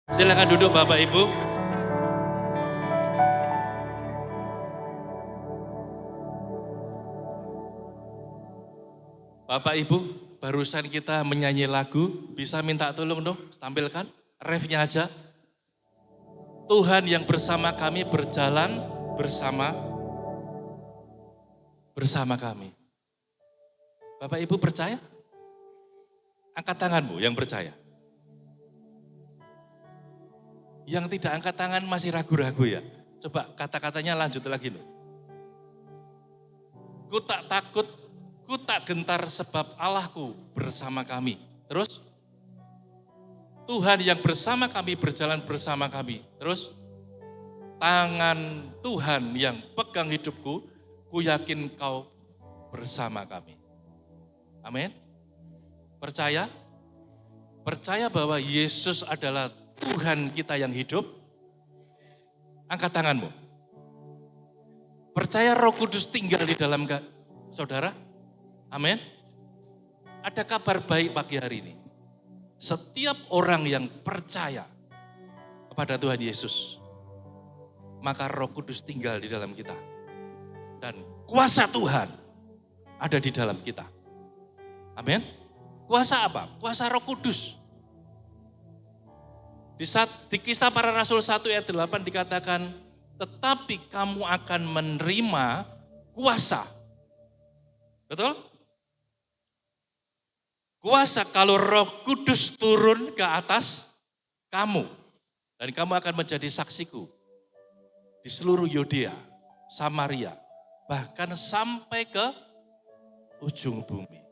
Silakan duduk Bapak Ibu. Bapak Ibu, barusan kita menyanyi lagu, bisa minta tolong dong, tampilkan refnya aja. Tuhan yang bersama kami berjalan bersama kami. Bapak Ibu percaya? Angkat tanganmu yang percaya. Yang tidak angkat tangan masih ragu-ragu ya. Coba kata-katanya lanjut lagi loh. Ku tak takut, ku tak gentar sebab Allahku bersama kami. Terus? Tuhan yang bersama kami berjalan bersama kami. Terus? Tangan Tuhan yang pegang hidupku, ku yakin kau bersama kami. Amin. Percaya? Percaya bahwa Yesus adalah Tuhan kita yang hidup? Angkat tanganmu. Percaya Roh Kudus tinggal di dalam saudara? Amin. Ada kabar baik pagi hari ini. Setiap orang yang percaya kepada Tuhan Yesus, maka Roh Kudus tinggal di dalam kita. Dan kuasa Tuhan ada di dalam kita. Amin. Kuasa apa? Kuasa Roh Kudus. Di Kisah Para Rasul 1 ayat 8 dikatakan, tetapi kamu akan menerima kuasa. Betul? Kuasa kalau Roh Kudus turun ke atas kamu. Dan kamu akan menjadi saksiku di seluruh Yudea, Samaria, bahkan sampai ke ujung bumi.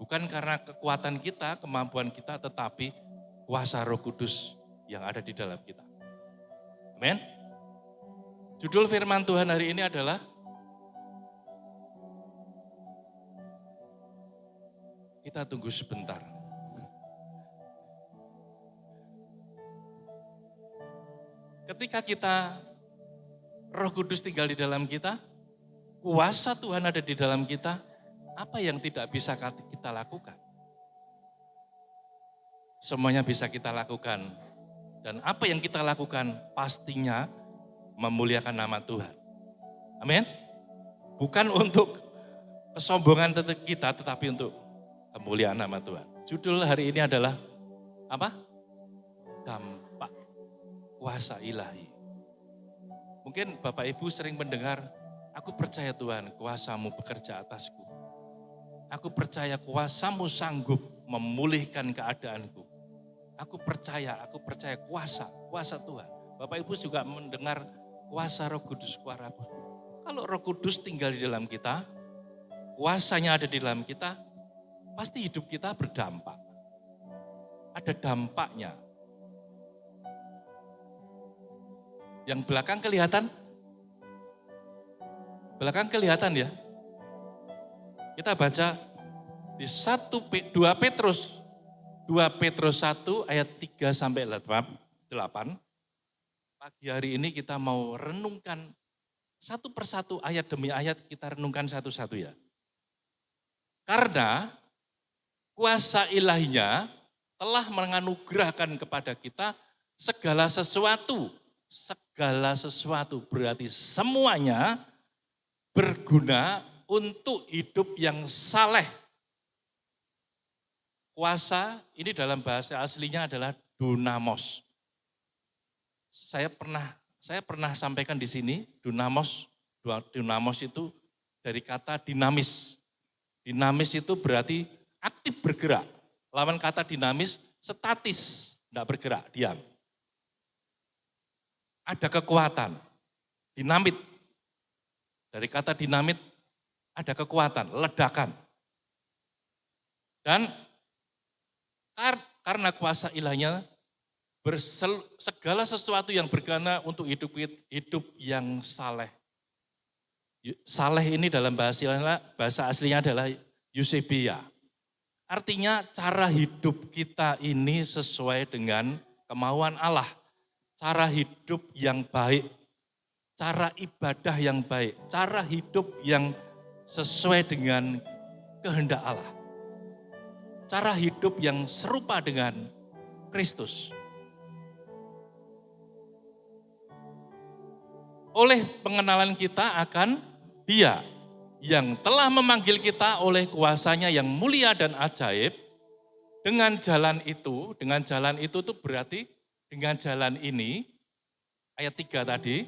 Bukan karena kekuatan kita, kemampuan kita, tetapi kuasa Roh Kudus yang ada di dalam kita. Amin. Judul firman Tuhan hari ini adalah kita tunggu sebentar. Ketika kita Roh Kudus tinggal di dalam kita, kuasa Tuhan ada di dalam kita, apa yang tidak bisa kita lakukan? Semuanya bisa kita lakukan. Dan apa yang kita lakukan pastinya memuliakan nama Tuhan. Amin. Bukan untuk kesombongan kita, tetapi untuk kemuliaan nama Tuhan. Judul hari ini adalah apa? Dampak kuasa ilahi. Mungkin Bapak Ibu sering mendengar, aku percaya Tuhan kuasa-Mu bekerja atasku. Aku percaya kuasa-Mu sanggup memulihkan keadaanku. Aku percaya kuasa Tuhan. Bapak Ibu juga mendengar kuasa Roh Kudus, kalau Roh Kudus tinggal di dalam kita, kuasanya ada di dalam kita, pasti hidup kita berdampak. Ada dampaknya. Yang belakang kelihatan? Belakang kelihatan ya? Kita baca di 2 Petrus 1 ayat 3 sampai 8. Pagi hari ini kita mau renungkan satu persatu ayat demi ayat, kita renungkan satu-satu ya. Karena kuasa ilahinya telah menganugerahkan kepada kita segala sesuatu. Segala sesuatu berarti semuanya berguna untuk hidup yang saleh. Kuasa ini dalam bahasa aslinya adalah dunamos. Saya pernah sampaikan di sini, dunamos itu dari kata dinamis. Dinamis itu berarti aktif bergerak. Lawan kata dinamis, statis, tidak bergerak, diam. Ada kekuatan, dinamit. Dari kata dinamit, ada kekuatan, ledakan. Dan karena kuasa ilahnya, segala sesuatu yang berguna untuk hidup yang saleh. Saleh ini dalam bahasa aslinya adalah eusebia. Artinya cara hidup kita ini sesuai dengan kemauan Allah. Cara hidup yang baik, cara ibadah yang baik, cara hidup yang sesuai dengan kehendak Allah. Cara hidup yang serupa dengan Kristus. oleh pengenalan kita akan Dia yang telah memanggil kita oleh kuasanya yang mulia dan ajaib. Dengan jalan itu tuh berarti dengan jalan ini, ayat 3 tadi,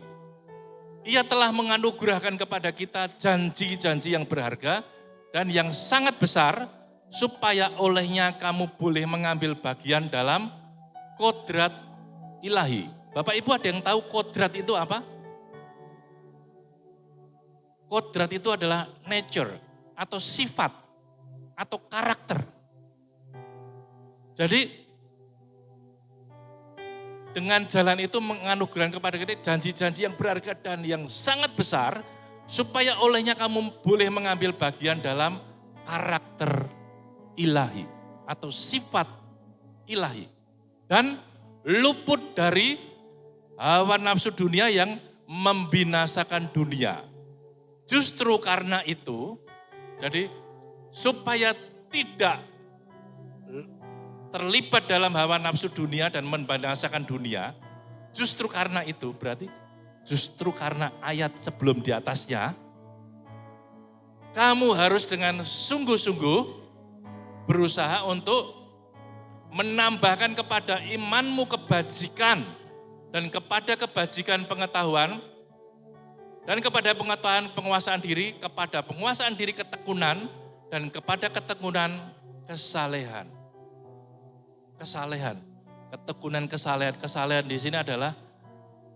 Ia telah menganugerahkan kepada kita janji-janji yang berharga dan yang sangat besar, supaya olehnya kamu boleh mengambil bagian dalam kodrat ilahi. Bapak Ibu ada yang tahu kodrat itu apa? Kodrat itu adalah nature atau sifat atau karakter. Jadi dengan jalan itu menganugerahkan kepada kita janji-janji yang berharga dan yang sangat besar, supaya olehnya kamu boleh mengambil bagian dalam karakter ilahi atau sifat ilahi. Dan luput dari hawa nafsu dunia yang membinasakan dunia. Justru karena itu, jadi supaya tidak terlibat dalam hawa nafsu dunia dan membinasakan dunia, justru karena itu berarti justru karena ayat sebelum di atasnya, kamu harus dengan sungguh-sungguh berusaha untuk menambahkan kepada imanmu kebajikan dan kepada kebajikan pengetahuan dan kepada pengetahuan penguasaan diri, kepada penguasaan diri ketekunan dan kepada ketekunan kesalehan. Kesalehan, ketekunan kesalehan. Kesalehan di sini adalah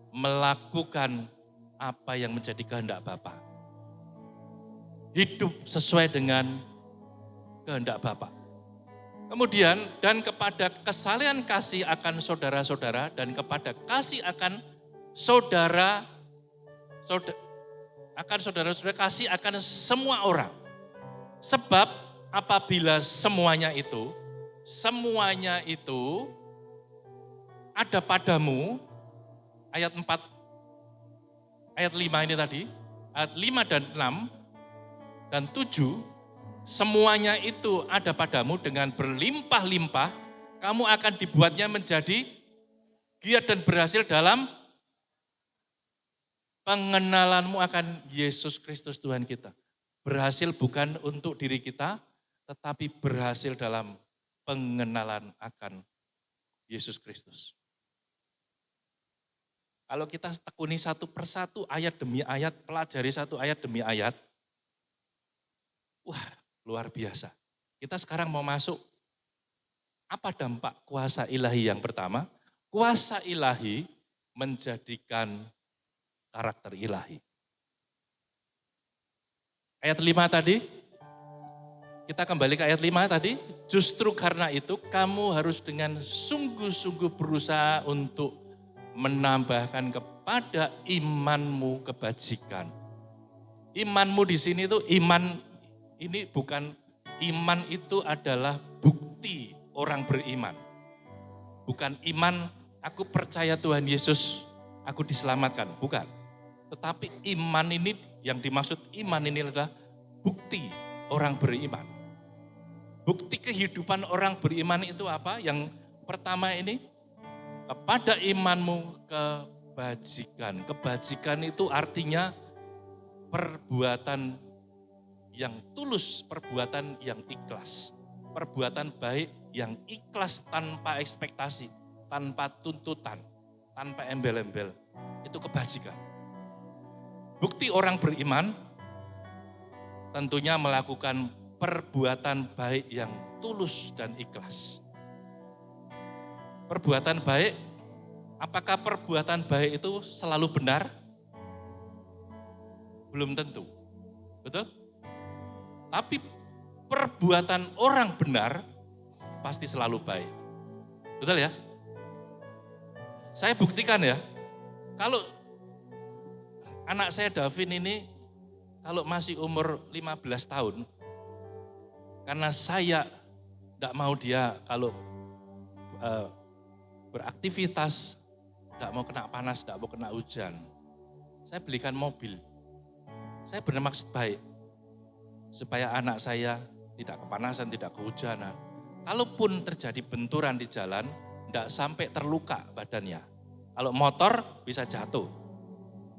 melakukan apa yang menjadi kehendak Bapa. Hidup sesuai dengan kehendak Bapa. Kemudian, dan kepada kesalehan kasih akan saudara-saudara dan kepada kasih akan saudara-saudara kasih akan semua orang. Sebab apabila semuanya itu ada padamu, ayat 4, ayat 5 ini tadi, ayat 5 dan 6 dan 7, semuanya itu ada padamu dengan berlimpah-limpah, kamu akan dibuatnya menjadi giat dan berhasil dalam pengenalanmu akan Yesus Kristus Tuhan kita. Berhasil bukan untuk diri kita, tetapi berhasil dalam pengenalan akan Yesus Kristus. Kalau kita tekuni satu persatu, ayat demi ayat, pelajari satu ayat demi ayat, wah luar biasa. Kita sekarang mau masuk, apa dampak kuasa ilahi yang pertama? Kuasa ilahi menjadikan karakter ilahi. Ayat 5 tadi, kita kembali ke ayat 5 tadi, justru karena itu kamu harus dengan sungguh-sungguh berusaha untuk menambahkan kepada imanmu kebajikan. Imanmu di sini itu iman, ini bukan iman itu adalah bukti orang beriman. Bukan iman aku percaya Tuhan Yesus, aku diselamatkan, bukan. Tetapi iman ini, yang dimaksud iman ini adalah bukti orang beriman. Bukti kehidupan orang beriman itu apa? Yang pertama ini, kepada imanmu kebajikan. Kebajikan itu artinya perbuatan yang tulus, perbuatan yang ikhlas. Perbuatan baik yang ikhlas tanpa ekspektasi, tanpa tuntutan, tanpa embel-embel. Itu kebajikan. Bukti orang beriman tentunya melakukan perbuatan baik yang tulus dan ikhlas. Perbuatan baik, apakah perbuatan baik itu selalu benar? Belum tentu, betul? Tapi perbuatan orang benar pasti selalu baik. Betul ya? Saya buktikan ya, kalau anak saya Davin ini kalau masih umur 15 tahun, karena saya tidak mau dia kalau beraktivitas, tidak mau kena panas, tidak mau kena hujan, saya belikan mobil. Saya benar maksud baik, supaya anak saya tidak kepanasan, tidak kehujanan. Kalaupun terjadi benturan di jalan, tidak sampai terluka badannya. Kalau motor bisa jatuh.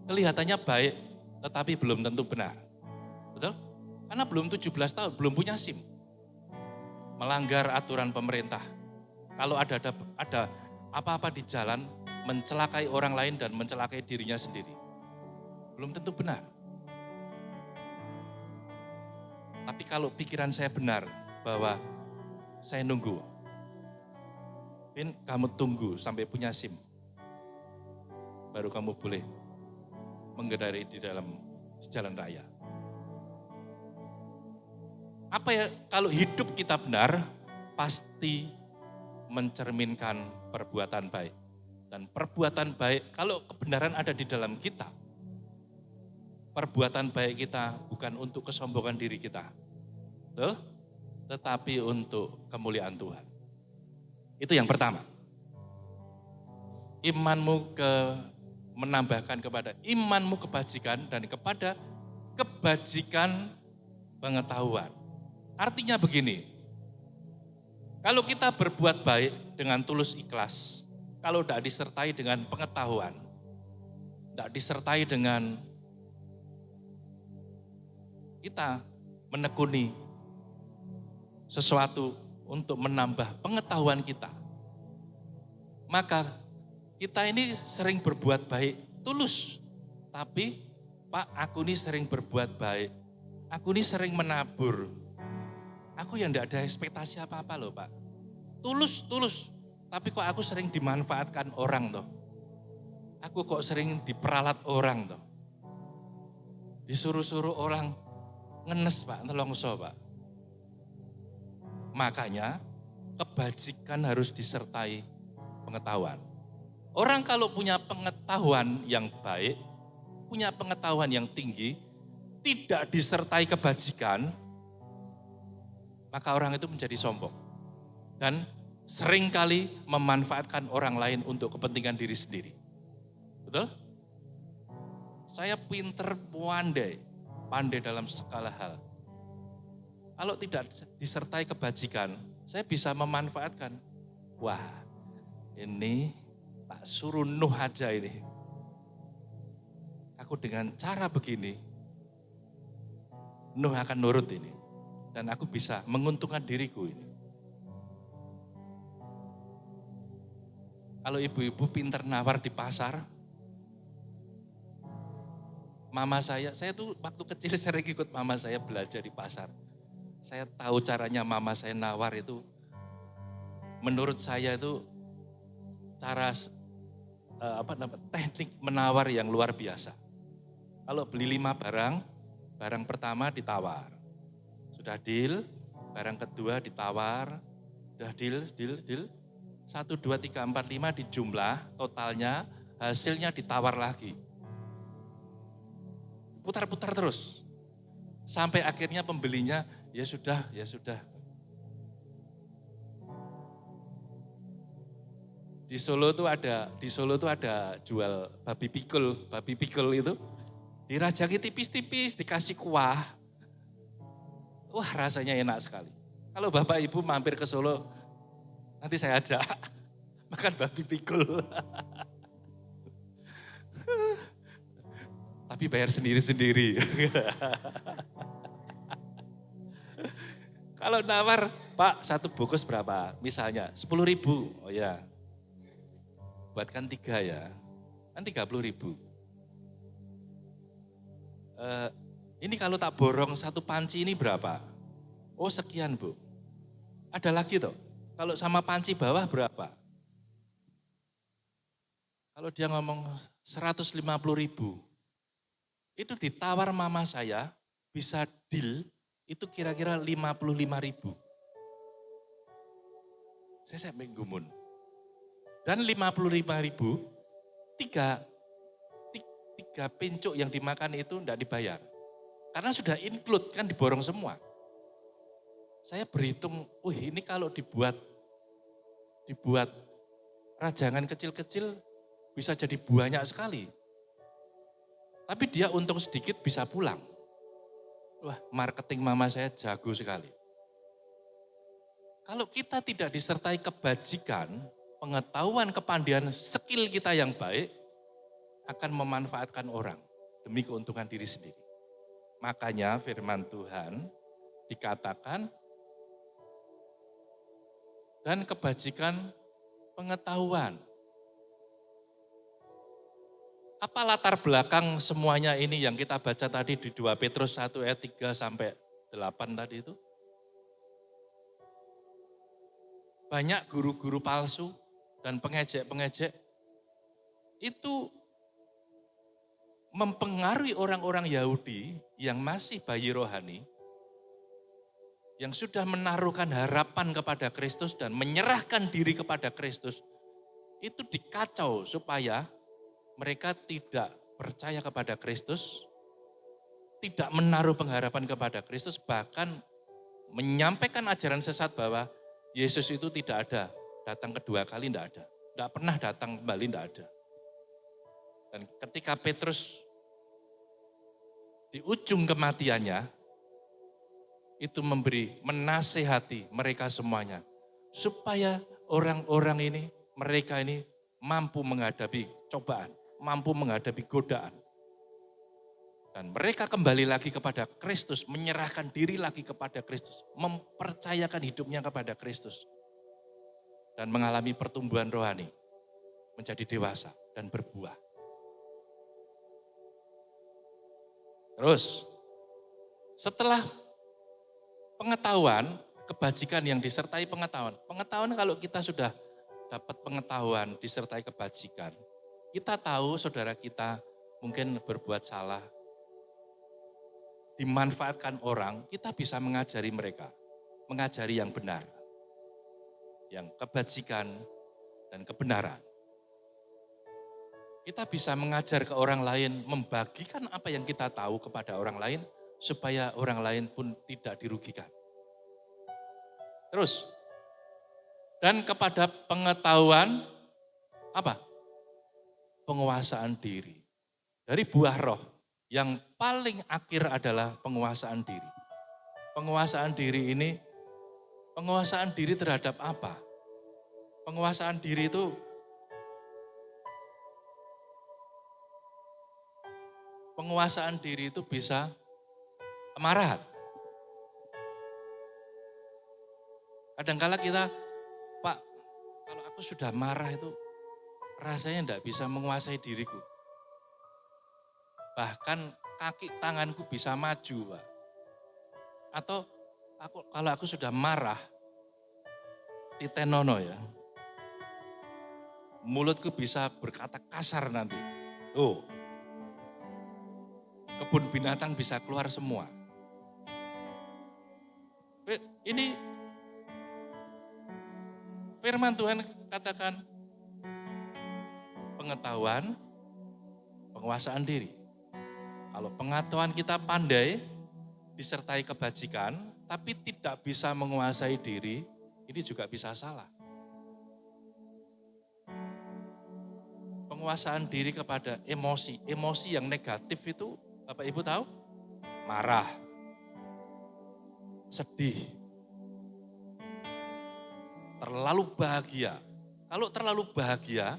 kelihatannya baik, tetapi belum tentu benar. Betul? Karena belum 17 tahun, belum punya SIM. Melanggar aturan pemerintah. Kalau ada apa-apa di jalan, mencelakai orang lain dan mencelakai dirinya sendiri. Belum tentu benar. Tapi kalau pikiran saya benar bahwa saya nunggu, kamu tunggu sampai punya SIM, baru kamu boleh mengendarai di jalan raya. Apa ya, kalau hidup kita benar, pasti mencerminkan perbuatan baik. Dan perbuatan baik, kalau kebenaran ada di dalam kita, perbuatan baik kita bukan untuk kesombongan diri kita, betul? Tetapi untuk kemuliaan Tuhan. Itu yang pertama. Imanmu menambahkan kepada imanmu kebajikan dan kepada kebajikan pengetahuan. Artinya begini, kalau kita berbuat baik dengan tulus ikhlas, kalau tidak disertai dengan pengetahuan, tidak disertai dengan kita menekuni sesuatu untuk menambah pengetahuan kita, maka kita ini sering berbuat baik tulus, tapi Pak, aku ini sering berbuat baik, aku ini sering menabur, aku yang tidak ada ekspektasi apa-apa loh Pak, tulus, tapi kok aku sering dimanfaatkan orang toh, aku kok sering diperalat orang toh, disuruh-suruh orang ngenes Pak, nelongso Pak. Makanya kebajikan harus disertai pengetahuan. Orang kalau punya pengetahuan yang baik, punya pengetahuan yang tinggi, tidak disertai kebajikan, maka orang itu menjadi sombong. Dan seringkali memanfaatkan orang lain untuk kepentingan diri sendiri. Betul? Saya pinter, pandai dalam segala hal. Kalau tidak disertai kebajikan, saya bisa memanfaatkan. Wah, ini tak suruh Nuh aja ini. Aku dengan cara begini, Nuh akan nurut ini. Dan aku bisa menguntungkan diriku ini. Kalau ibu-ibu pinter nawar di pasar, mama saya tuh waktu kecil sering ikut mama saya belajar di pasar. Saya tahu caranya mama saya nawar itu, menurut saya itu cara teknik menawar yang luar biasa. Kalau beli 5 barang pertama ditawar. Sudah deal, barang kedua ditawar, sudah deal. 1, 2, 3, 4, 5 dijumlah totalnya, hasilnya ditawar lagi. Putar-putar terus. Sampai akhirnya pembelinya, ya sudah. Di Solo tuh ada jual babi pikul itu. Dirajaki tipis-tipis, dikasih kuah. Wah, rasanya enak sekali. Kalau Bapak Ibu mampir ke Solo, nanti saya ajak makan babi pikul. Tapi bayar sendiri-sendiri. Kalau nawar, Pak, 1 bungkus berapa? Misalnya 10.000. Oh ya, buatkan 3 ya, kan 30.000. Ini kalau tak borong 1 panci ini berapa? Oh sekian Bu. Ada lagi toh, kalau sama panci bawah berapa? Kalau dia ngomong 150.000, itu ditawar mama saya, bisa deal, itu kira-kira 55.000. Saya menggumun. Dan 55.000, 3 pincuk yang dimakan itu enggak dibayar. Karena sudah include, kan diborong semua. Saya berhitung, ini kalau dibuat rajangan kecil-kecil bisa jadi banyak sekali. Tapi dia untung sedikit bisa pulang. Wah, marketing mama saya jago sekali. Kalau kita tidak disertai kebajikan, pengetahuan, kepandaian, skill kita yang baik, akan memanfaatkan orang demi keuntungan diri sendiri. Makanya firman Tuhan dikatakan, dan kebajikan pengetahuan. Apa latar belakang semuanya ini yang kita baca tadi di 2 Petrus 1 ayat 3 sampai 8 tadi itu? Banyak guru-guru palsu dan pengejek-pengejek itu mempengaruhi orang-orang Yahudi yang masih bayi rohani, yang sudah menaruhkan harapan kepada Kristus dan menyerahkan diri kepada Kristus, itu dikacau supaya mereka tidak percaya kepada Kristus, tidak menaruh pengharapan kepada Kristus, bahkan menyampaikan ajaran sesat bahwa Yesus itu tidak ada, datang kedua kali tidak ada, tidak pernah datang kembali, tidak ada. Dan ketika Petrus di ujung kematiannya, itu menasehati mereka semuanya, supaya orang-orang ini, mereka ini mampu menghadapi cobaan, mampu menghadapi godaan. Dan mereka kembali lagi kepada Kristus, menyerahkan diri lagi kepada Kristus, mempercayakan hidupnya kepada Kristus. Dan mengalami pertumbuhan rohani, menjadi dewasa dan berbuah. Terus, setelah pengetahuan, kebajikan yang disertai pengetahuan. Pengetahuan kalau kita sudah dapat pengetahuan disertai kebajikan, kita tahu saudara kita mungkin berbuat salah, dimanfaatkan orang, kita bisa mengajari mereka, mengajari yang benar, yang kebajikan dan kebenaran. Kita bisa mengajar ke orang lain, membagikan apa yang kita tahu kepada orang lain, supaya orang lain pun tidak dirugikan. Terus, dan kepada pengetahuan, apa? Penguasaan diri. Dari buah roh, yang paling akhir adalah penguasaan diri. Penguasaan diri ini, penguasaan diri terhadap apa? Penguasaan diri itu bisa kemarahan. Kadang-kala kita, Pak, kalau aku sudah marah itu rasanya tidak bisa menguasai diriku. Bahkan kaki tanganku bisa maju, Pak. Atau kalau aku sudah marah, titenono ya, mulutku bisa berkata kasar nanti. Oh, kebun binatang bisa keluar semua. Ini firman Tuhan katakan pengetahuan, penguasaan diri. Kalau pengetahuan kita pandai, disertai kebajikan, tapi tidak bisa menguasai diri, ini juga bisa salah. Penguasaan diri kepada emosi, emosi yang negatif itu, Bapak Ibu tahu? Marah, sedih, terlalu bahagia. Kalau terlalu bahagia,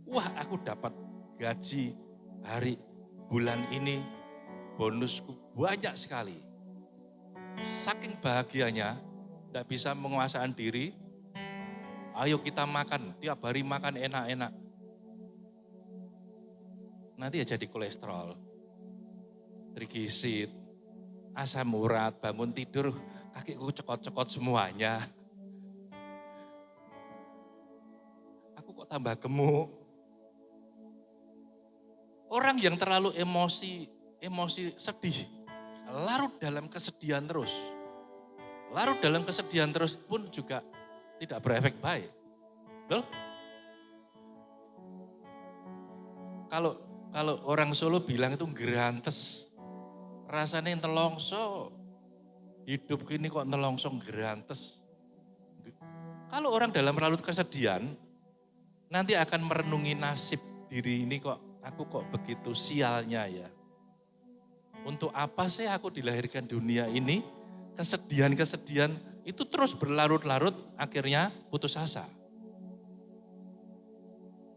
wah aku dapat gaji hari bulan ini, bonusku banyak sekali. Saking bahagianya, tidak bisa menguasai diri, ayo kita makan, tiap hari makan enak-enak. Nanti ya jadi kolesterol, trigliserid, asam urat, bangun tidur, kakiku cekot-cekot semuanya. Aku kok tambah gemuk. Orang yang terlalu emosi sedih, larut dalam kesedihan terus. Larut dalam kesedihan terus pun juga tidak berefek baik. Betul? Kalau orang Solo bilang itu gerantes, rasanya telongso, hidup ini kok telongso gerantes. Kalau orang dalam larut kesedihan, nanti akan merenungi nasib diri ini kok, aku kok begitu sialnya ya. Untuk apa sih aku dilahirkan dunia ini, kesedihan-kesedihan itu terus berlarut-larut, akhirnya putus asa.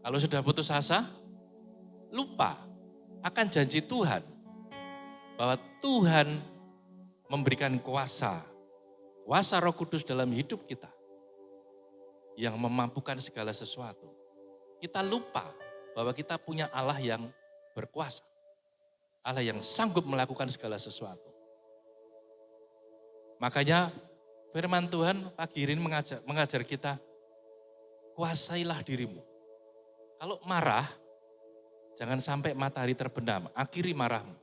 Kalau sudah putus asa, lupa akan janji Tuhan. Bahwa Tuhan memberikan kuasa Roh Kudus dalam hidup kita. Yang memampukan segala sesuatu. Kita lupa bahwa kita punya Allah yang berkuasa. Allah yang sanggup melakukan segala sesuatu. Makanya firman Tuhan pagi ini mengajar kita, kuasailah dirimu. Kalau marah, jangan sampai matahari terbenam, akhiri marahmu.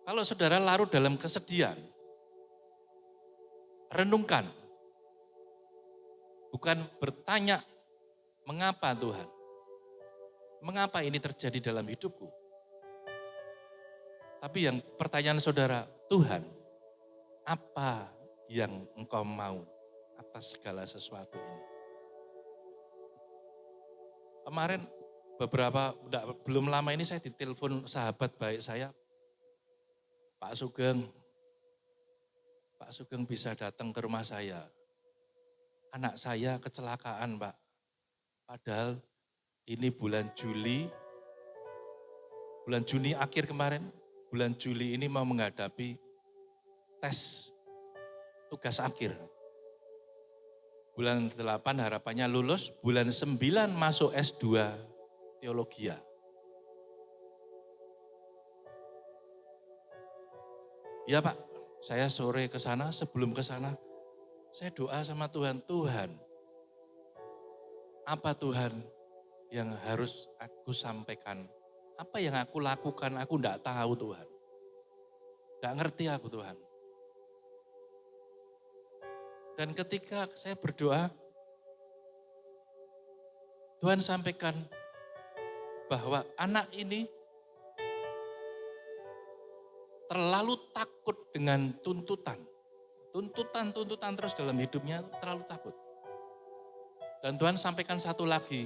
Kalau saudara larut dalam kesedihan, renungkan. Bukan bertanya, mengapa Tuhan? Mengapa ini terjadi dalam hidupku? Tapi yang pertanyaan saudara, Tuhan, apa yang Engkau mau atas segala sesuatu ini? Kemarin belum lama ini saya ditelepon sahabat baik saya, Pak Sugeng bisa datang ke rumah saya. Anak saya kecelakaan, Pak. Padahal ini bulan Juni akhir kemarin, bulan Juli ini mau menghadapi tes tugas akhir. Bulan 8 harapannya lulus, bulan 9 masuk S2 teologi. Ya Pak, saya sore ke sana, sebelum ke sana, saya doa sama Tuhan, Tuhan, apa Tuhan yang harus aku sampaikan? Apa yang aku lakukan, aku enggak tahu Tuhan. Enggak ngerti aku Tuhan. Dan ketika saya berdoa, Tuhan sampaikan bahwa anak ini terlalu takut dengan tuntutan. Tuntutan terus dalam hidupnya terlalu takut. Dan Tuhan sampaikan satu lagu.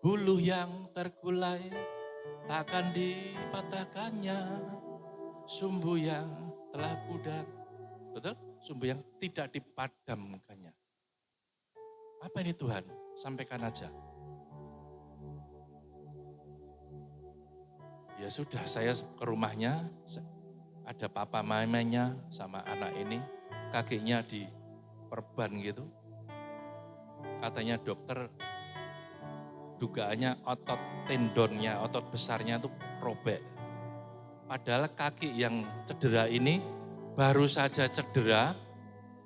Buluh yang terkulai takkan dipatahkannya, sumbu yang telah pudar. Betul? Sumbu yang tidak dipadamkannya. Apa ini Tuhan? Sampaikan aja. Ya sudah, saya ke rumahnya, ada papa mamanya sama anak ini, kakinya diperban gitu. Katanya dokter, dugaannya otot tendonnya, otot besarnya itu robek. Padahal kaki yang cedera ini baru saja cedera,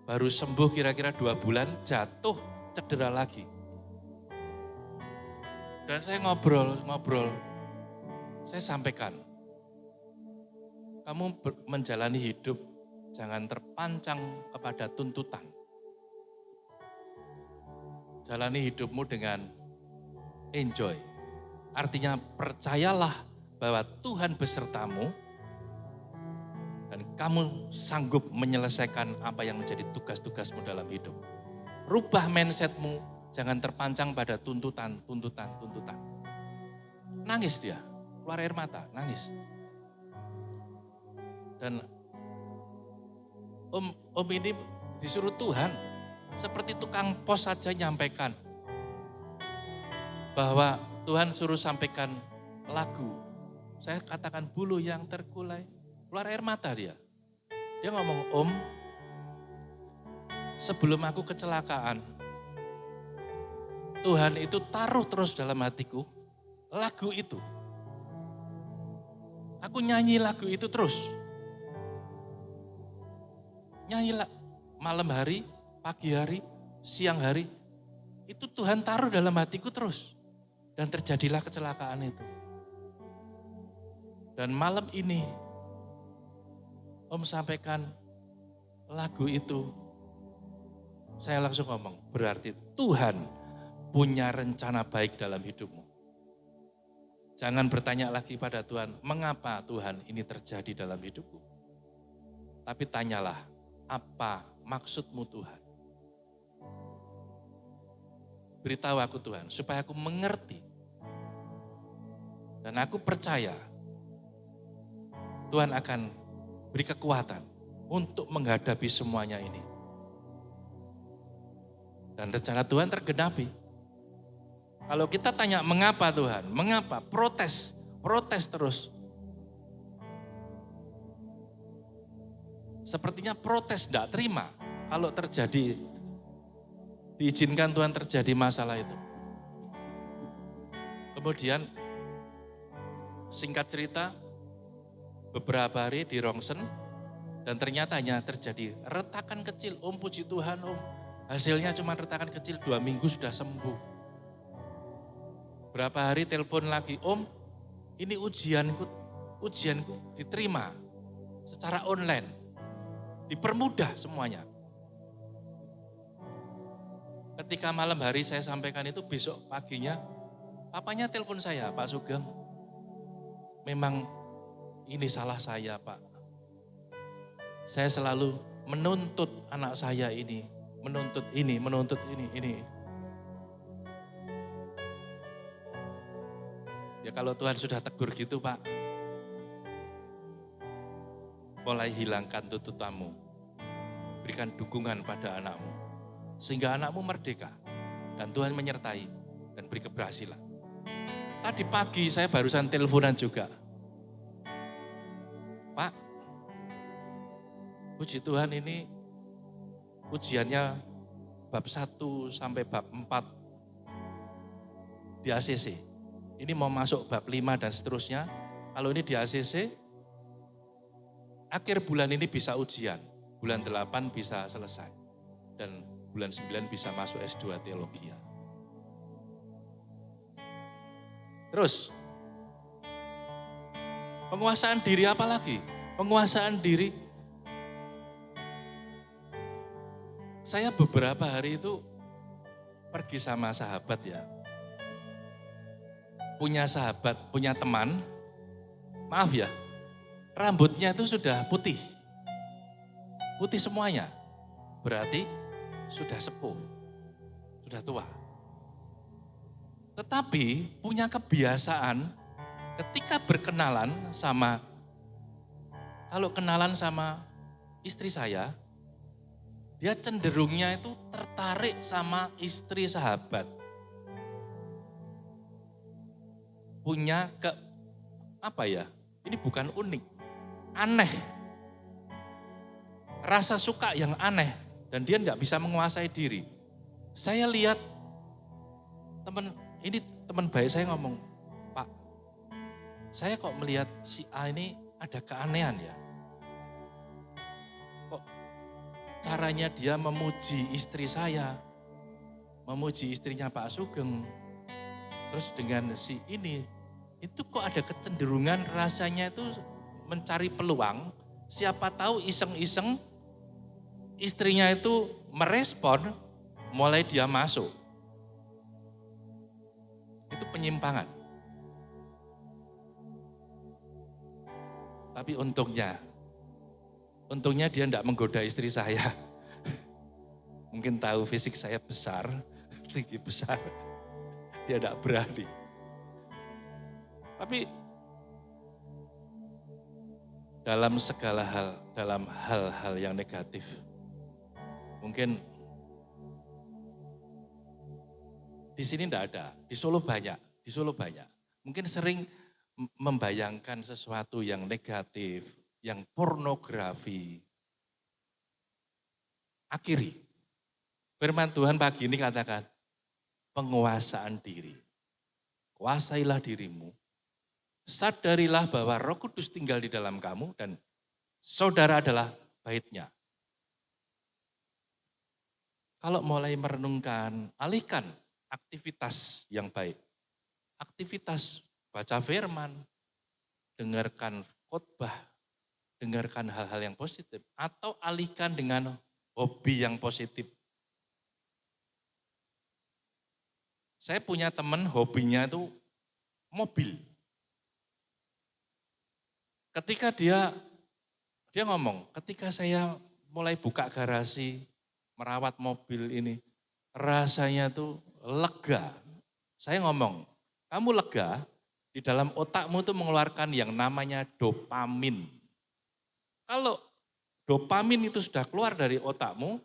baru sembuh kira-kira 2 bulan, jatuh cedera lagi. Dan saya ngobrol, saya sampaikan, kamu menjalani hidup, jangan terpancang kepada tuntutan. Jalani hidupmu dengan enjoy. Artinya percayalah bahwa Tuhan besertamu dan kamu sanggup menyelesaikan apa yang menjadi tugas-tugasmu dalam hidup. Rubah mindsetmu, jangan terpancang pada tuntutan. Nangis dia, keluar air mata, nangis. Dan om ini disuruh Tuhan, seperti tukang pos saja nyampaikan. Bahwa Tuhan suruh sampaikan lagu. Saya katakan buluh yang terkulai, keluar air mata dia. Dia ngomong, Om, sebelum aku kecelakaan, Tuhan itu taruh terus dalam hatiku lagu itu. Aku nyanyi lagu itu terus. Nyanyi malam hari, pagi hari, siang hari, itu Tuhan taruh dalam hatiku terus. Dan terjadilah kecelakaan itu. Dan malam ini, Om sampaikan lagu itu, saya langsung ngomong, berarti Tuhan punya rencana baik dalam hidupmu. Jangan bertanya lagi pada Tuhan, mengapa Tuhan ini terjadi dalam hidupku? Tapi tanyalah, apa maksudmu Tuhan? Beritahu aku Tuhan, supaya aku mengerti. Dan aku percaya, Tuhan akan beri kekuatan untuk menghadapi semuanya ini. Dan rencana Tuhan tergenapi. Kalau kita tanya mengapa Tuhan, mengapa? Protes, protes terus. Sepertinya protes, tidak terima kalau terjadi, diizinkan Tuhan terjadi masalah itu. Kemudian singkat cerita, beberapa hari di rongsen, dan ternyata hanya terjadi retakan kecil. Om puji Tuhan om, hasilnya cuma retakan kecil, 2 minggu sudah sembuh. Berapa hari telepon lagi, om ini ujianku diterima secara online, dipermudah semuanya. Ketika malam hari saya sampaikan itu, besok paginya papanya telepon saya, Pak Sugeng, memang ini salah saya Pak. Saya selalu menuntut anak saya ini, menuntut ini. Ya kalau Tuhan sudah tegur gitu Pak, mulai hilangkan tuntutanmu, berikan dukungan pada anakmu, sehingga anakmu merdeka, dan Tuhan menyertai, dan beri keberhasilan. Tadi pagi saya barusan teleponan juga, Pak, puji Tuhan ini ujiannya bab 1 sampai bab 4 di ACC. Ini mau masuk bab 5 dan seterusnya. Kalau ini di ACC, akhir bulan ini bisa ujian. Bulan 8 bisa selesai. Dan bulan 9 bisa masuk S2 teologi. Terus, penguasaan diri apa lagi? Penguasaan diri. Saya beberapa hari itu pergi sama sahabat ya. Punya sahabat, punya teman, maaf ya, rambutnya itu sudah putih. Putih semuanya. Berarti sudah sepuh, sudah tua. Tetapi punya kebiasaan ketika berkenalan sama, kalau kenalan sama istri saya, dia cenderungnya itu tertarik sama istri sahabat. Punya ini bukan unik, aneh. Rasa suka yang aneh dan dia tidak bisa menguasai diri. Saya lihat teman baik saya ngomong, Pak, saya kok melihat si A ini ada keanehan ya. Kok caranya dia memuji istri saya, memuji istrinya Pak Sugeng, terus dengan si ini, itu kok ada kecenderungan rasanya itu mencari peluang, siapa tahu iseng-iseng istrinya itu merespon, mulai dia masuk. Itu penyimpangan. Tapi untungnya dia tidak menggoda istri saya. Mungkin tahu fisik saya besar, tinggi besar, dia tidak berani. Tapi dalam segala hal, dalam hal-hal yang negatif, mungkin di sini tidak ada, di Solo banyak. Mungkin sering membayangkan sesuatu yang negatif, yang pornografi. Akhiri. Firman Tuhan pagi ini katakan, penguasaan diri. Kuasailah dirimu. Sadarilah bahwa Roh Kudus tinggal di dalam kamu dan saudara adalah baitnya. Kalau mulai merenungkan, alihkan aktivitas yang baik. Aktivitas baca firman, dengarkan khotbah, dengarkan hal-hal yang positif. Atau alihkan dengan hobi yang positif. Saya punya teman hobinya itu mobil. Ketika dia ngomong, ketika saya mulai buka garasi, merawat mobil ini, rasanya tuh lega. Saya ngomong, kamu lega, di dalam otakmu tuh mengeluarkan yang namanya dopamin. Kalau dopamin itu sudah keluar dari otakmu,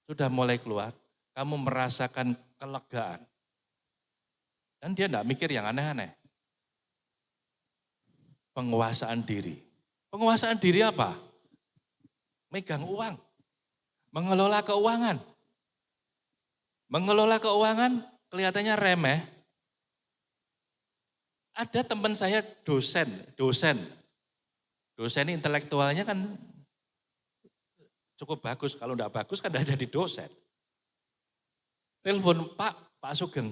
sudah mulai keluar, kamu merasakan kelegaan. Dan dia enggak mikir yang aneh-aneh. Penguasaan diri. Penguasaan diri apa? Megang uang, mengelola keuangan. Mengelola keuangan kelihatannya remeh. Ada teman saya dosen intelektualnya kan cukup bagus. Kalau enggak bagus kan enggak jadi dosen. Telepon, Pak Sugeng,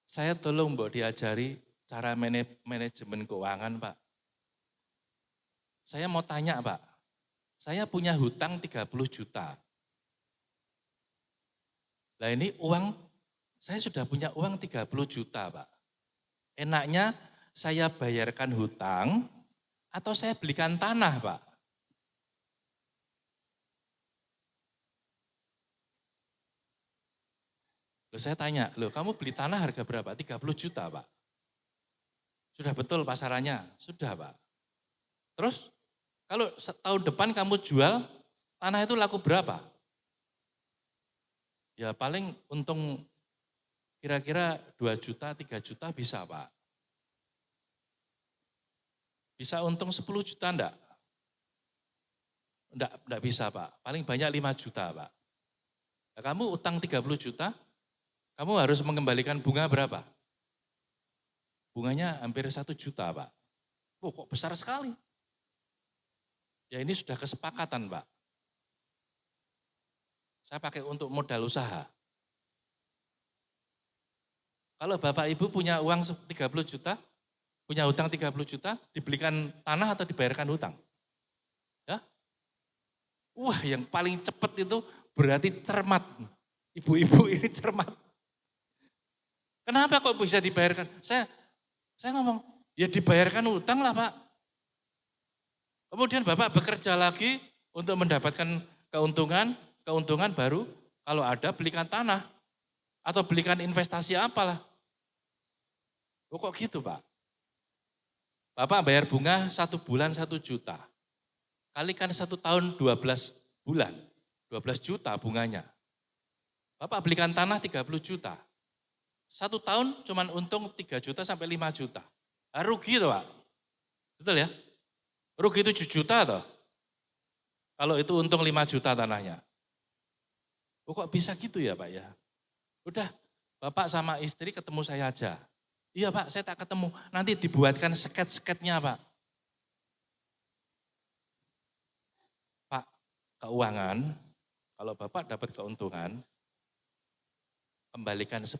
saya tolong mbok diajari cara manajemen keuangan, Pak. Saya mau tanya, Pak, saya punya hutang 30 juta. Nah ini uang, saya sudah punya uang 30 juta, Pak. Enaknya saya bayarkan hutang atau saya belikan tanah, Pak? Loh saya tanya, loh kamu beli tanah harga berapa? 30 juta, Pak. Sudah betul pasarannya? Sudah, Pak. Terus kalau tahun depan kamu jual, tanah itu laku berapa? Ya paling untung kira-kira 2 juta, 3 juta bisa, Pak. Bisa untung 10 juta enggak? Enggak bisa, Pak. Paling banyak 5 juta, Pak. Nah, kamu utang 30 juta, kamu harus mengembalikan bunga berapa? Bunganya hampir 1 juta, Pak. Oh, kok besar sekali? Ya ini sudah kesepakatan, Pak. Saya pakai untuk modal usaha. Kalau Bapak Ibu punya uang 30 juta, punya hutang 30 juta, dibelikan tanah atau dibayarkan hutang? Ya? Wah, yang paling cepat itu berarti cermat. Ibu-ibu ini cermat. Kenapa kok bisa dibayarkan? Saya ngomong, ya dibayarkan hutang lah, Pak. Kemudian Bapak bekerja lagi untuk mendapatkan keuntungan baru, kalau ada belikan tanah atau belikan investasi apalah. Oh, kok gitu, Pak? Bapak bayar bunga 1 bulan 1 juta. Kalikan 1 tahun 12 bulan, 12 juta bunganya. Bapak belikan tanah 30 juta. 1 tahun cuman untung 3 juta sampai 5 juta. Nah, rugi tuh, Pak. Betul ya? Rugi 7 juta toh. Kalau itu untung 5 juta tanahnya. Oh, kok bisa gitu ya, Pak ya? Udah, Bapak sama istri ketemu saya aja. Iya, Pak, saya tak ketemu. Nanti dibuatkan sket-sketnya, Pak. Pak, keuangan, kalau Bapak dapat keuntungan, kembalikan 10%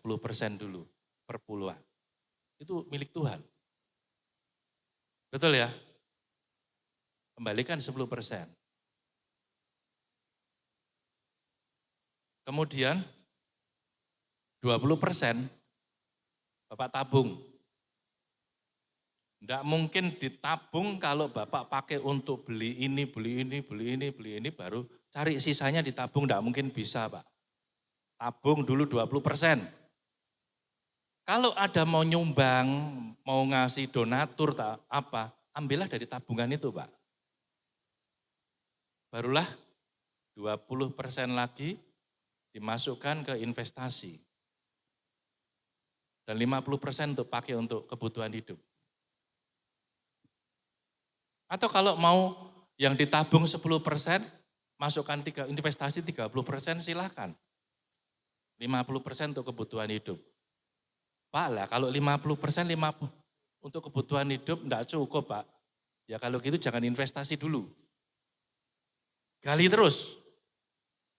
dulu per puluhan. Itu milik Tuhan. Betul ya? Kembalikan 10%. Kemudian 20% Bapak tabung. Enggak mungkin ditabung kalau Bapak pakai untuk beli ini, baru cari sisanya ditabung, enggak mungkin bisa, Pak. Tabung dulu 20%. Kalau ada mau nyumbang, mau ngasih donatur apa, ambillah dari tabungan itu, Pak. Barulah 20% lagi dimasukkan ke investasi. Dan 50% untuk pakai untuk kebutuhan hidup. Atau kalau mau yang ditabung 10%, masukkan investasi 30% silahkan. 50% untuk kebutuhan hidup. Pak lah kalau 50% 50 untuk kebutuhan hidup enggak cukup, Pak. Ya kalau gitu jangan investasi dulu. Gali terus,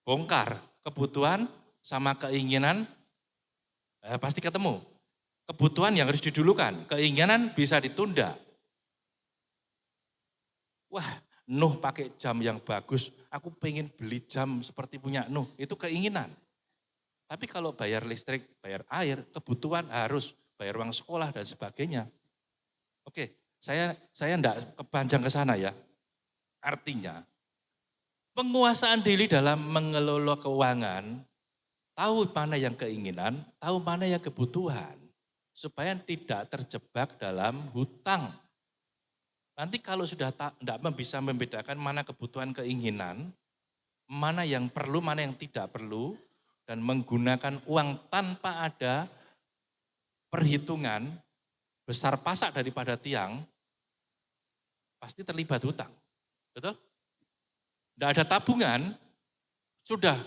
bongkar kebutuhan sama keinginan, pasti ketemu. Kebutuhan yang harus didulukan, keinginan bisa ditunda. Wah, Nuh pakai jam yang bagus, aku pengen beli jam seperti punya Nuh, itu keinginan. Tapi kalau bayar listrik, bayar air, kebutuhan harus bayar uang sekolah dan sebagainya. Oke, saya enggak kepanjang ke sana ya. Artinya, penguasaan diri dalam mengelola keuangan, tahu mana yang keinginan, tahu mana yang kebutuhan. Supaya tidak terjebak dalam hutang. Nanti kalau sudah tidak bisa membedakan mana kebutuhan keinginan, mana yang perlu, mana yang tidak perlu, dan menggunakan uang tanpa ada perhitungan besar pasak daripada tiang, pasti terlibat hutang. Betul? Tidak ada tabungan, sudah,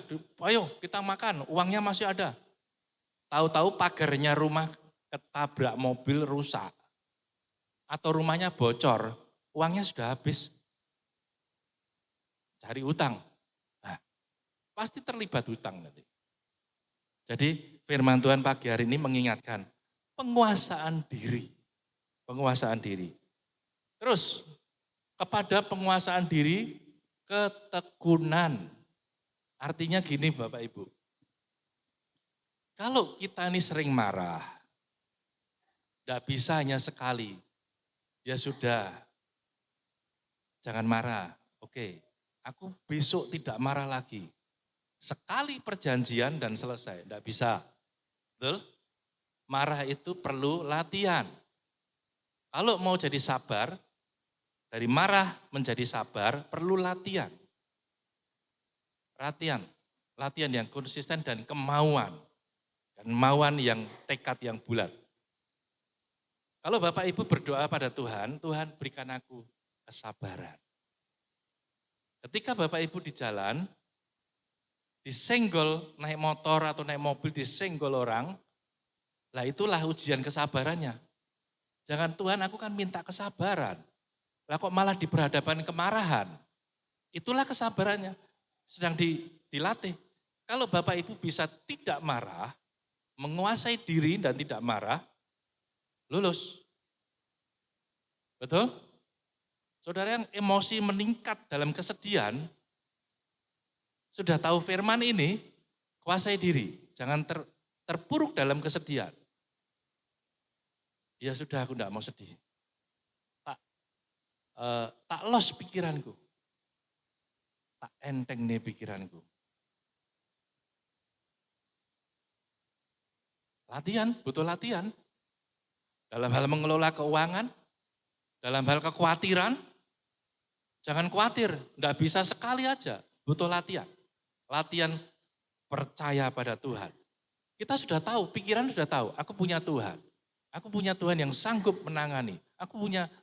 ayo kita makan, uangnya masih ada. Tahu-tahu pagarnya rumah ketabrak mobil rusak. Atau rumahnya bocor, uangnya sudah habis. Cari hutang. Nah, pasti terlibat hutang nanti. Jadi firman Tuhan pagi hari ini mengingatkan penguasaan diri. Penguasaan diri. Terus kepada penguasaan diri, ketekunan. Artinya gini Bapak Ibu. Kalau kita ini sering marah, tidak bisa hanya sekali. Ya sudah, jangan marah. Oke, aku besok tidak marah lagi. Sekali perjanjian dan selesai, tidak bisa. Betul? Marah itu perlu latihan. Kalau mau jadi sabar, dari marah menjadi sabar perlu latihan. Latihan yang konsisten dan kemauan. Kemauan yang tekad yang bulat. Kalau Bapak Ibu berdoa pada Tuhan, Tuhan berikan aku kesabaran. Ketika Bapak Ibu di jalan, disenggol naik motor atau naik mobil disenggol orang, lah itulah ujian kesabarannya. Jangan Tuhan aku kan minta kesabaran, lah kok malah di berhadapan kemarahan. Itulah kesabarannya, sedang dilatih. Kalau Bapak Ibu bisa tidak marah, menguasai diri dan tidak marah, lulus. Betul? Saudara yang emosi meningkat dalam kesedihan, sudah tahu firman ini, kuasai diri. Jangan terpuruk dalam kesedihan. Ya sudah aku tidak mau sedih. Tak los pikiranku. Tak enteng nih pikiranku. Latihan, butuh latihan. Dalam hal mengelola keuangan, dalam hal kekhawatiran, jangan khawatir, tidak bisa sekali aja, butuh latihan. Latihan percaya pada Tuhan. Kita sudah tahu, pikiran sudah tahu, aku punya Tuhan. Aku punya Tuhan yang sanggup menangani. Aku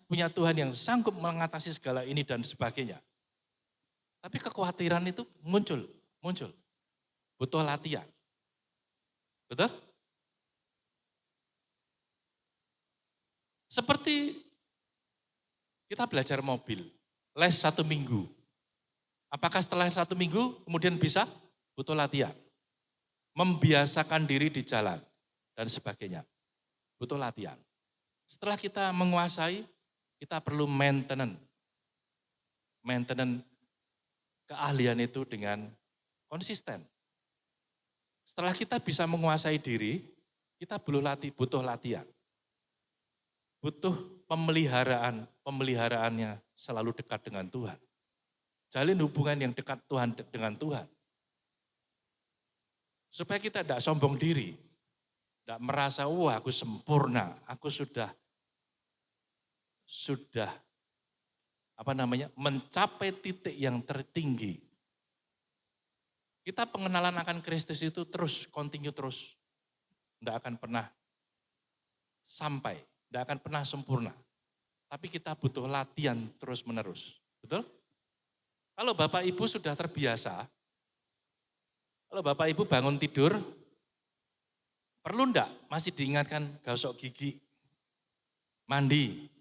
punya Tuhan yang sanggup mengatasi segala ini dan sebagainya. Tapi kekhawatiran itu muncul. Butuh latihan. Betul? Seperti kita belajar mobil, les 1 minggu. Apakah setelah 1 minggu kemudian bisa? Butuh latihan. Membiasakan diri di jalan dan sebagainya. Butuh latihan. Setelah kita menguasai, kita perlu maintenance. Maintenance keahlian itu dengan konsisten. Setelah kita bisa menguasai diri, kita butuh latihan. Butuh pemeliharaannya selalu dekat dengan Tuhan. Jalin hubungan yang dekat dengan Tuhan. Supaya kita tidak sombong diri. Tidak merasa, wah aku sempurna, aku sudah mencapai titik yang tertinggi. Kita pengenalan akan Kristus itu continue terus. Tidak akan pernah sampai. Tidak akan pernah sempurna. Tapi kita butuh latihan terus-menerus. Betul? Kalau Bapak Ibu sudah terbiasa, kalau Bapak Ibu bangun tidur, perlu enggak masih diingatkan gosok gigi, mandi,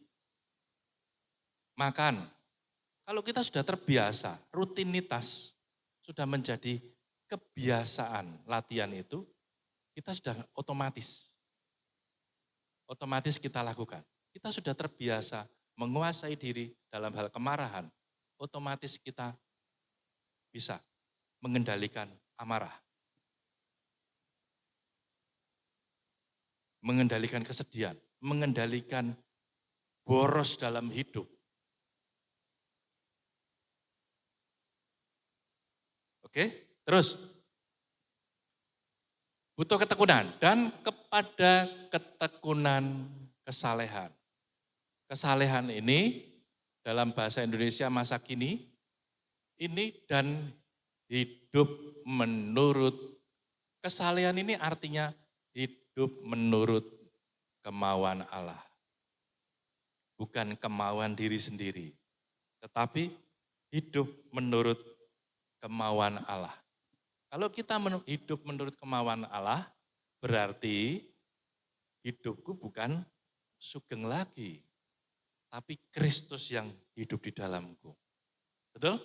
makan. Kalau kita sudah terbiasa, rutinitas sudah menjadi kebiasaan latihan itu, kita sudah otomatis kita lakukan. Kita sudah terbiasa menguasai diri dalam hal kemarahan, otomatis kita bisa mengendalikan amarah. Mengendalikan kesedihan, mengendalikan boros dalam hidup. Oke, terus. Butuh ketekunan dan kepada ketekunan kesalehan. Kesalehan ini dalam bahasa Indonesia masa kini, ini dan hidup menurut, kesalehan ini artinya hidup menurut kemauan Allah. Bukan kemauan diri sendiri, tetapi hidup menurut kemauan Allah. Kalau kita hidup menurut kemauan Allah, berarti hidupku bukan sugeng lagi, tapi Kristus yang hidup di dalamku. Betul?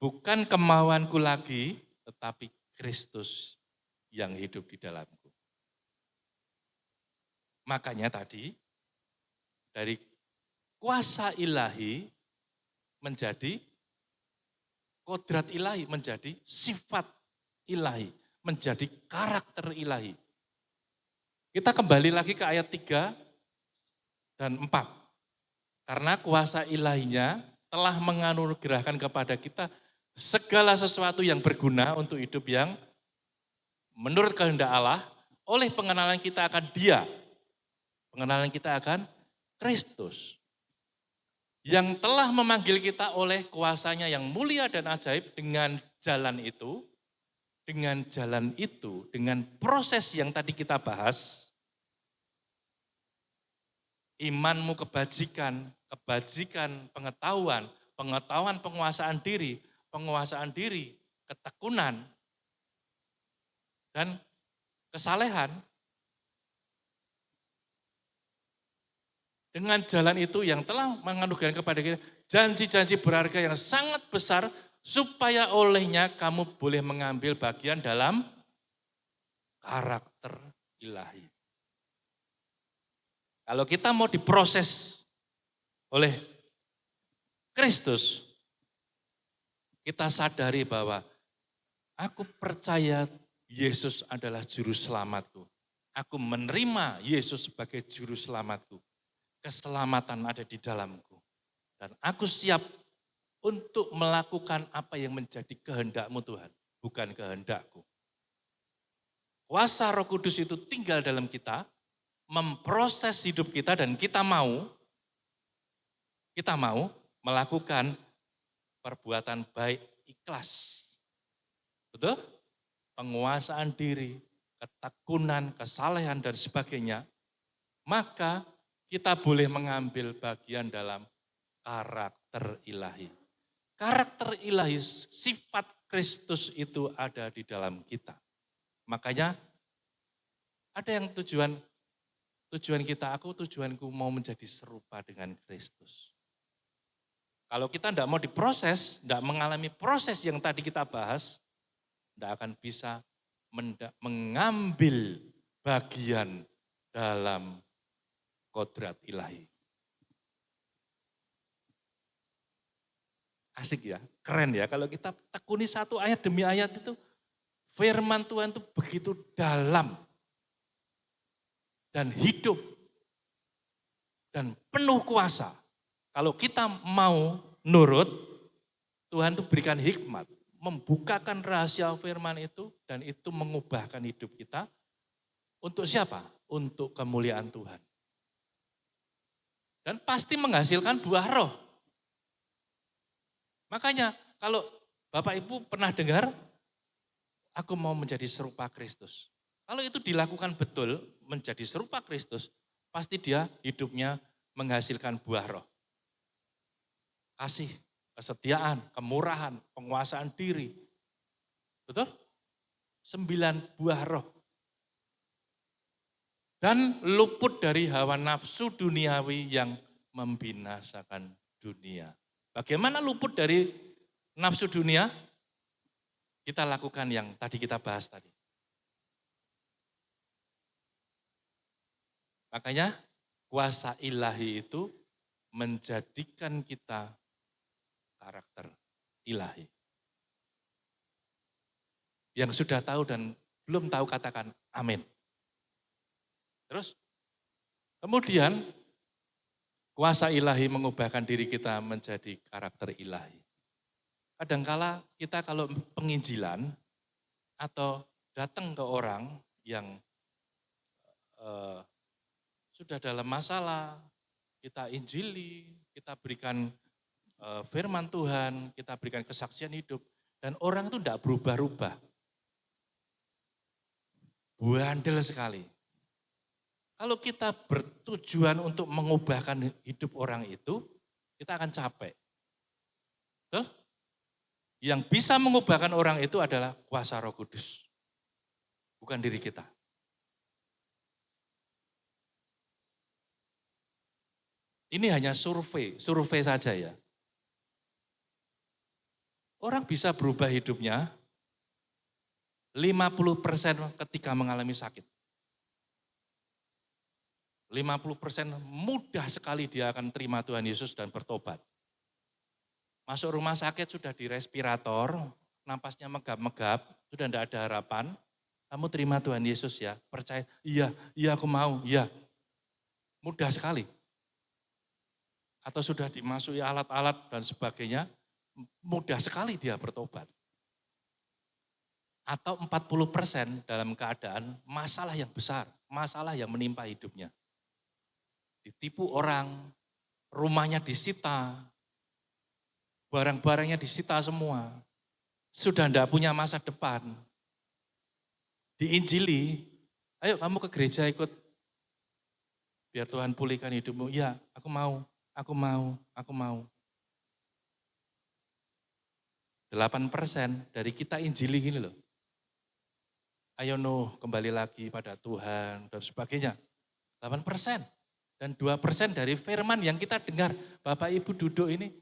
Bukan kemauanku lagi, tetapi Kristus yang hidup di dalamku. Makanya tadi, dari kuasa ilahi menjadi kodrat ilahi, menjadi sifat ilahi, menjadi karakter ilahi. Kita kembali lagi ke ayat 3 dan 4. Karena kuasa ilahinya telah menganugerahkan kepada kita segala sesuatu yang berguna untuk hidup yang menurut kehendak Allah, oleh pengenalan kita akan Dia. Pengenalan kita akan Kristus. Yang telah memanggil kita oleh kuasanya yang mulia dan ajaib dengan jalan itu, dengan proses yang tadi kita bahas, imanmu kebajikan, pengetahuan penguasaan diri, ketekunan, dan kesalehan. Dengan jalan itu yang telah menganugerahkan kepada kita janji-janji berharga yang sangat besar, supaya olehnya kamu boleh mengambil bagian dalam karakter ilahi. Kalau kita mau diproses oleh Kristus, kita sadari bahwa aku percaya Yesus adalah juru selamatku. Aku menerima Yesus sebagai juru selamatku. Keselamatan ada di dalamku. Dan aku siap untuk melakukan apa yang menjadi kehendak-Mu Tuhan, bukan kehendak-Ku. Kuasa Roh Kudus itu tinggal dalam kita, memproses hidup kita, dan kita mau melakukan perbuatan baik ikhlas. Betul? Penguasaan diri, ketekunan, kesalehan, dan sebagainya. Maka kita boleh mengambil bagian dalam karakter ilahi. Karakter ilahi, sifat Kristus itu ada di dalam kita. Makanya ada yang tujuan kita, tujuanku mau menjadi serupa dengan Kristus. Kalau kita tidak mau diproses, tidak mengalami proses yang tadi kita bahas, tidak akan bisa mengambil bagian dalam kodrat ilahi. Asik ya, keren ya. Kalau kita tekuni satu ayat demi ayat itu, firman Tuhan itu begitu dalam dan hidup dan penuh kuasa. Kalau kita mau nurut, Tuhan itu berikan hikmat, membukakan rahasia firman itu, dan itu mengubahkan hidup kita. Untuk siapa? Untuk kemuliaan Tuhan. Dan pasti menghasilkan buah roh. Makanya kalau Bapak Ibu pernah dengar, aku mau menjadi serupa Kristus. Kalau itu dilakukan betul, menjadi serupa Kristus, pasti dia hidupnya menghasilkan buah roh. Kasih, kesetiaan, kemurahan, penguasaan diri. Betul? 9 buah roh. Dan luput dari hawa nafsu duniawi yang membinasakan dunia. Bagaimana luput dari nafsu dunia? Kita lakukan yang tadi kita bahas tadi. Makanya kuasa ilahi itu menjadikan kita karakter ilahi. Yang sudah tahu dan belum tahu katakan amin. Terus, kemudian kuasa ilahi mengubahkan diri kita menjadi karakter ilahi. Kadangkala kita kalau penginjilan atau datang ke orang yang sudah dalam masalah, kita injili, kita berikan firman Tuhan, kita berikan kesaksian hidup, dan orang itu tidak berubah-ubah. Bandel sekali. Kalau kita bertujuan untuk mengubahkan hidup orang itu, kita akan capek. Betul? Yang bisa mengubahkan orang itu adalah kuasa Roh Kudus. Bukan diri kita. Ini hanya survei saja ya. Orang bisa berubah hidupnya 50% ketika mengalami sakit. 50% mudah sekali dia akan terima Tuhan Yesus dan bertobat. Masuk rumah sakit sudah di respirator, napasnya megap-megap, sudah tidak ada harapan. Kamu terima Tuhan Yesus ya, percaya, iya aku mau, iya. Mudah sekali. Atau sudah dimasuki alat-alat dan sebagainya, mudah sekali dia bertobat. Atau 40% dalam keadaan masalah yang besar, masalah yang menimpa hidupnya. Ditipu orang, rumahnya disita, barang-barangnya disita semua. Sudah tidak punya masa depan. Diinjili, ayo kamu ke gereja ikut. Biar Tuhan pulihkan hidupmu. Ya, aku mau, aku mau, aku mau. 8% dari kita injili gini loh. Ayo Nuh, kembali lagi pada Tuhan dan sebagainya. 8%. Dan 2% dari firman yang kita dengar. Bapak Ibu duduk ini.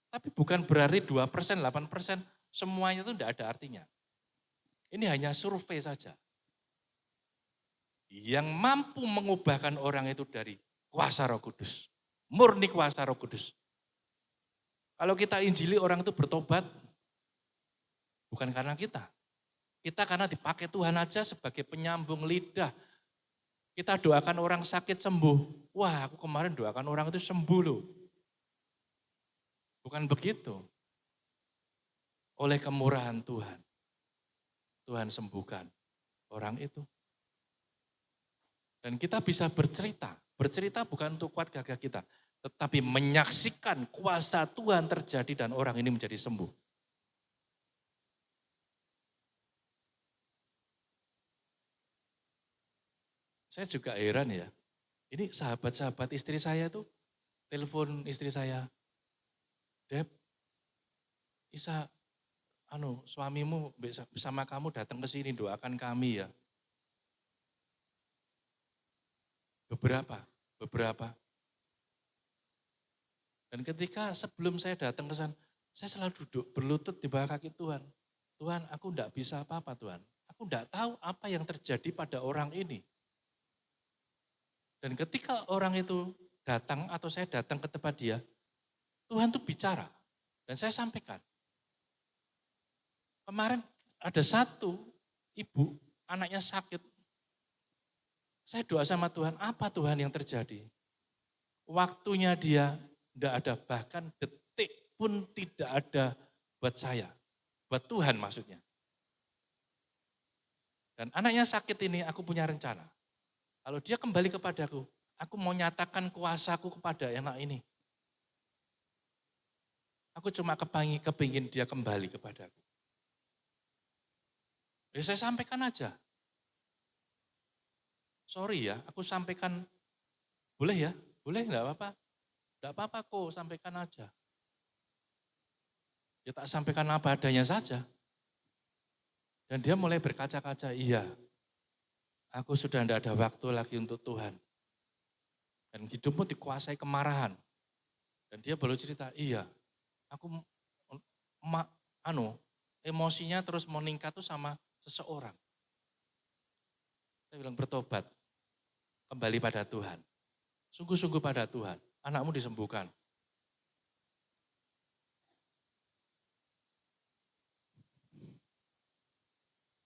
Tapi bukan berarti 2%, 8%. Semuanya itu tidak ada artinya. Ini hanya survei saja. Yang mampu mengubahkan orang itu dari kuasa Roh Kudus. Murni kuasa Roh Kudus. Kalau kita injili orang itu bertobat, bukan karena kita. Kita karena dipakai Tuhan aja sebagai penyambung lidah. Kita doakan orang sakit sembuh. Wah, aku kemarin doakan orang itu sembuh loh. Bukan begitu. Oleh kemurahan Tuhan, Tuhan sembuhkan orang itu. Dan kita bisa bercerita. Bercerita bukan untuk kuat gagah kita, tetapi menyaksikan kuasa Tuhan terjadi dan orang ini menjadi sembuh. Saya juga heran ya, ini sahabat-sahabat istri saya tuh, telepon istri saya, Dep, Isa, suamimu bersama kamu datang ke sini, doakan kami ya. Beberapa. Dan ketika sebelum saya datang ke sana, saya selalu duduk berlutut di bawah kaki Tuhan. Tuhan, aku enggak bisa apa-apa Tuhan. Aku enggak tahu apa yang terjadi pada orang ini. Dan ketika orang itu datang atau saya datang ke tempat dia, Tuhan tuh bicara. Dan saya sampaikan. Kemarin ada satu ibu, anaknya sakit. Saya doa sama Tuhan, apa Tuhan yang terjadi? Waktunya dia tidak ada, bahkan detik pun tidak ada buat saya. Buat Tuhan maksudnya. Dan anaknya sakit ini aku punya rencana. Kalau dia kembali kepadaku, aku mau nyatakan kuasaku kepada anak ini. Aku cuma kepingin dia kembali kepadaku. Ya saya sampaikan aja. Sorry ya, aku sampaikan, boleh ya? Boleh enggak apa-apa? Enggak apa-apa kok, sampaikan aja. Ya tak sampaikan apa adanya saja. Dan dia mulai berkaca-kaca, iya, aku sudah tidak ada waktu lagi untuk Tuhan. Dan hidupmu dikuasai kemarahan. Dan dia baru cerita, iya, aku emosinya terus meningkat tuh sama seseorang. Saya bilang bertobat, kembali pada Tuhan. Sungguh-sungguh pada Tuhan, anakmu disembuhkan.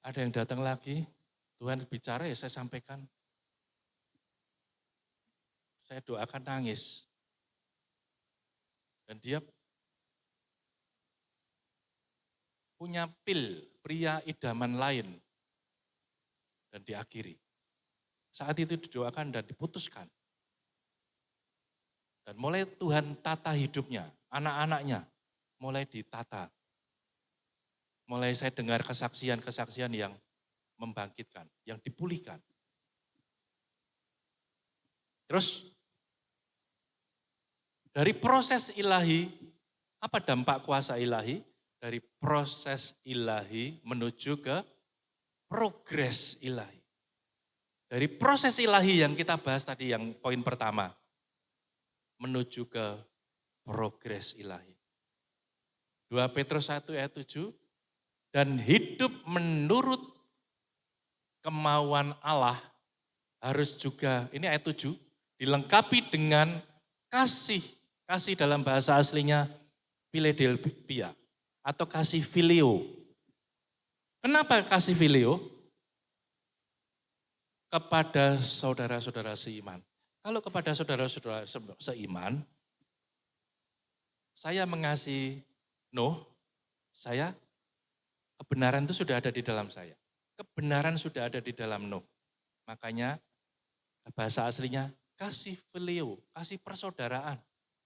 Ada yang datang lagi, Tuhan bicara ya saya sampaikan. Saya doakan nangis. Dan dia punya pria idaman lain. Dan diakhiri. Saat itu didoakan dan diputuskan. Dan mulai Tuhan tata hidupnya, anak-anaknya mulai ditata. Mulai saya dengar kesaksian-kesaksian yang membangkitkan, yang dipulihkan. Terus dari proses ilahi, apa dampak kuasa ilahi? Dari proses ilahi menuju ke progres ilahi. Dari proses ilahi yang kita bahas tadi yang poin pertama, menuju ke progres ilahi. 2 Petrus 1 ayat 7, dan hidup menurut kemauan Allah harus juga, ini ayat 7, dilengkapi dengan kasih. Kasih dalam bahasa aslinya Philadelphia atau kasih filio. Kenapa kasih filio? Kepada saudara-saudara seiman. Kalau kepada saudara-saudara seiman, saya mengasihi Nuh, kebenaran itu sudah ada di dalam saya. Kebenaran sudah ada di dalam Nuh. Makanya bahasa aslinya kasih filio, kasih persaudaraan,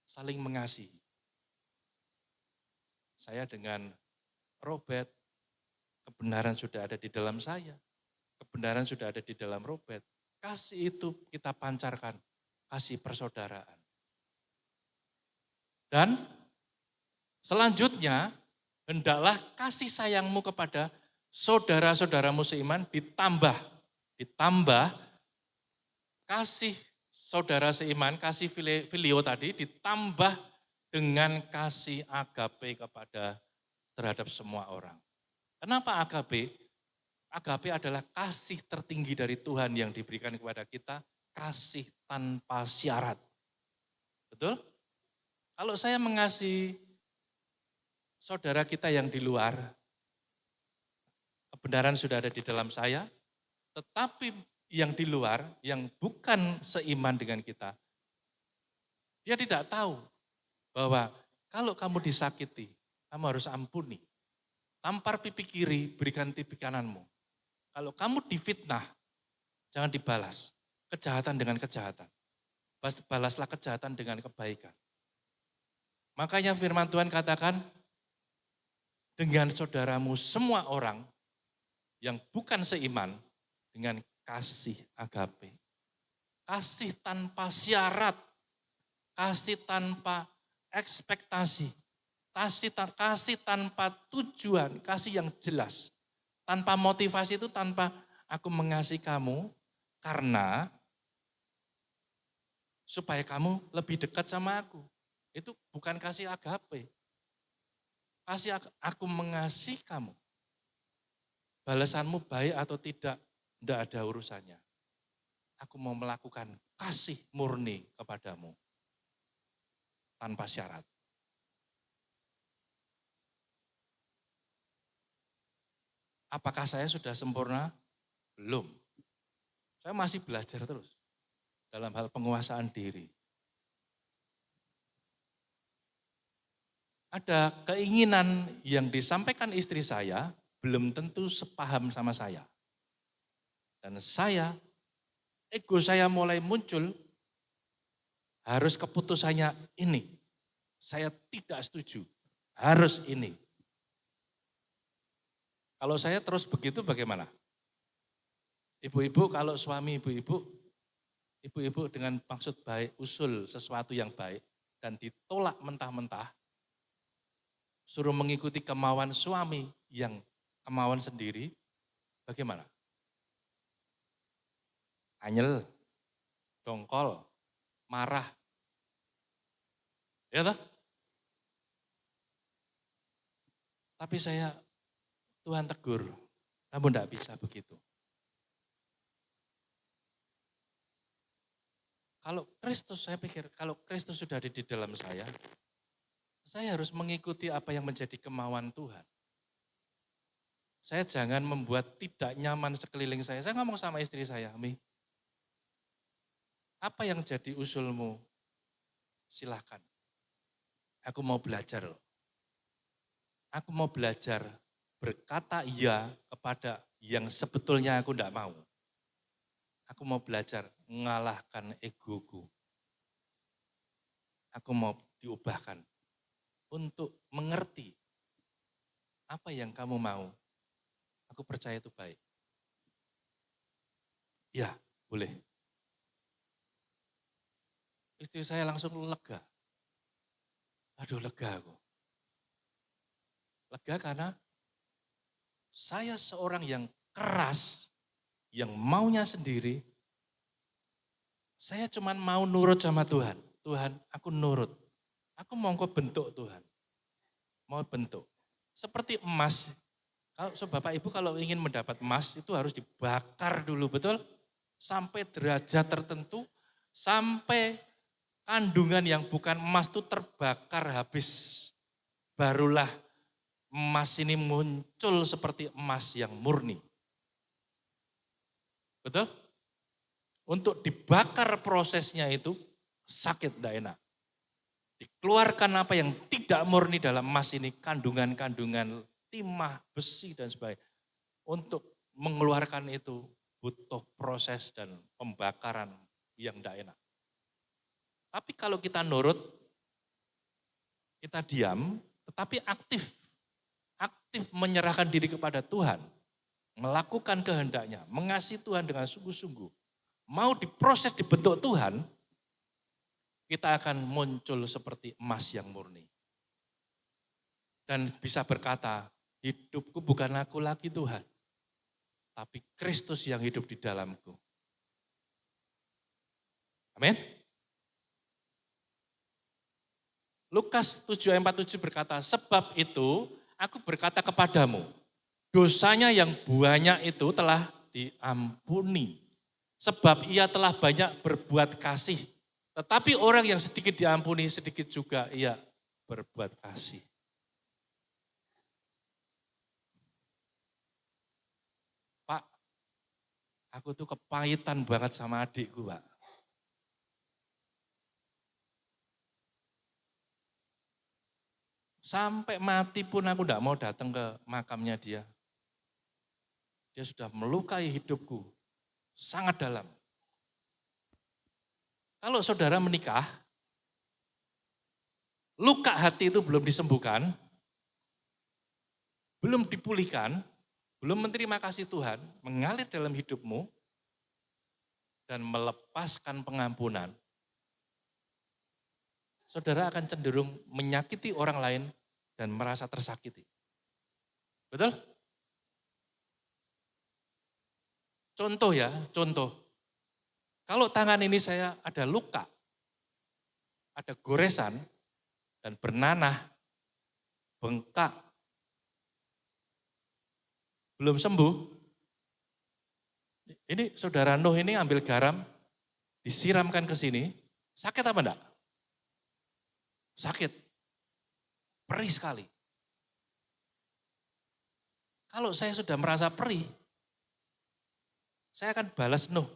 saling mengasihi. Saya dengan Robert, kebenaran sudah ada di dalam saya. Kebenaran sudah ada di dalam Robert. Kasih itu kita pancarkan, kasih persaudaraan. Dan selanjutnya, hendaklah kasih sayangmu kepada saudara-saudaramu seiman ditambah kasih saudara seiman, kasih filio tadi ditambah dengan kasih agape terhadap semua orang. Kenapa agape? Agape adalah kasih tertinggi dari Tuhan yang diberikan kepada kita, kasih tanpa syarat. Betul? Kalau saya mengasihi saudara kita yang di luar, kebenaran sudah ada di dalam saya, tetapi yang di luar, yang bukan seiman dengan kita, dia tidak tahu bahwa kalau kamu disakiti, kamu harus ampuni. Tampar pipi kiri, berikan pipi kananmu. Kalau kamu difitnah, jangan dibalas. Kejahatan dengan kejahatan. Balaslah kejahatan dengan kebaikan. Makanya firman Tuhan katakan, dengan saudaramu semua orang yang bukan seiman, dengan kasih agape. Kasih tanpa syarat, kasih tanpa ekspektasi, kasih tanpa tujuan, kasih yang jelas. Tanpa motivasi itu tanpa aku mengasihi kamu karena supaya kamu lebih dekat sama aku. Itu bukan kasih agape. Kasih aku mengasihi kamu. Balasanmu baik atau tidak ada urusannya. Aku mau melakukan kasih murni kepadamu tanpa syarat. Apakah saya sudah sempurna? Belum. Saya masih belajar terus dalam hal penguasaan diri. Ada keinginan yang disampaikan istri saya belum tentu sepaham sama saya. Dan ego saya mulai muncul, harus keputusannya ini. Saya tidak setuju, harus ini. Kalau saya terus begitu bagaimana? Ibu-ibu kalau suami ibu-ibu dengan maksud baik, usul sesuatu yang baik dan ditolak mentah-mentah, suruh mengikuti kemauan suami yang kemauan sendiri, bagaimana? Anyel, dongkol, marah. Ya toh? Tapi Tuhan tegur, kamu tidak bisa begitu. Kalau Kristus, saya pikir kalau Kristus sudah ada di dalam saya harus mengikuti apa yang menjadi kemauan Tuhan. Saya jangan membuat tidak nyaman sekeliling saya. Saya ngomong sama istri saya, Mi, apa yang jadi usulmu? Silahkan. Aku mau belajar loh. Aku mau belajar berkata iya kepada yang sebetulnya aku tidak mau. Aku mau belajar mengalahkan egoku. Aku mau diubahkan untuk mengerti apa yang kamu mau. Aku percaya itu baik. Ya, boleh. istri saya langsung lega. Aduh lega aku. Lega karena saya seorang yang keras, yang maunya sendiri, saya cuman mau nurut sama Tuhan. Tuhan, aku nurut. Aku mau kau bentuk Tuhan. Mau bentuk. Seperti emas. Kalau Bapak Ibu kalau ingin mendapat emas itu harus dibakar dulu, betul? Sampai derajat tertentu, sampai kandungan yang bukan emas itu terbakar habis. Barulah emas ini muncul seperti emas yang murni. Betul? Untuk dibakar prosesnya itu sakit, tidak enak. Dikeluarkan apa yang tidak murni dalam emas ini, kandungan-kandungan timah, besi dan sebagainya. Untuk mengeluarkan itu butuh proses dan pembakaran yang tidak enak. Tapi kalau kita nurut, kita diam, tetapi aktif menyerahkan diri kepada Tuhan, melakukan kehendaknya, mengasihi Tuhan dengan sungguh-sungguh, mau diproses, dibentuk Tuhan, kita akan muncul seperti emas yang murni. Dan bisa berkata, hidupku bukan aku lagi Tuhan, tapi Kristus yang hidup di dalamku. Amin. Lukas 7:47 berkata, sebab itu aku berkata kepadamu, dosanya yang banyak itu telah diampuni. Sebab ia telah banyak berbuat kasih. Tetapi orang yang sedikit diampuni, sedikit juga ia berbuat kasih. Pak, aku tuh kepahitan banget sama adikku, Pak. Sampai mati pun aku tidak mau datang ke makamnya dia. Dia sudah melukai hidupku sangat dalam. Kalau saudara menikah, luka hati itu belum disembuhkan, belum dipulihkan, belum menerima kasih Tuhan, mengalir dalam hidupmu, dan melepaskan pengampunan, saudara akan cenderung menyakiti orang lain dan merasa tersakiti. Betul? Contoh ya, contoh. Kalau tangan ini saya ada luka, ada goresan, dan bernanah, bengkak, belum sembuh. Ini saudara Nuh ini ambil garam, disiramkan ke sini, sakit apa enggak? Sakit, perih sekali. Kalau saya sudah merasa perih, saya akan balas Nuh.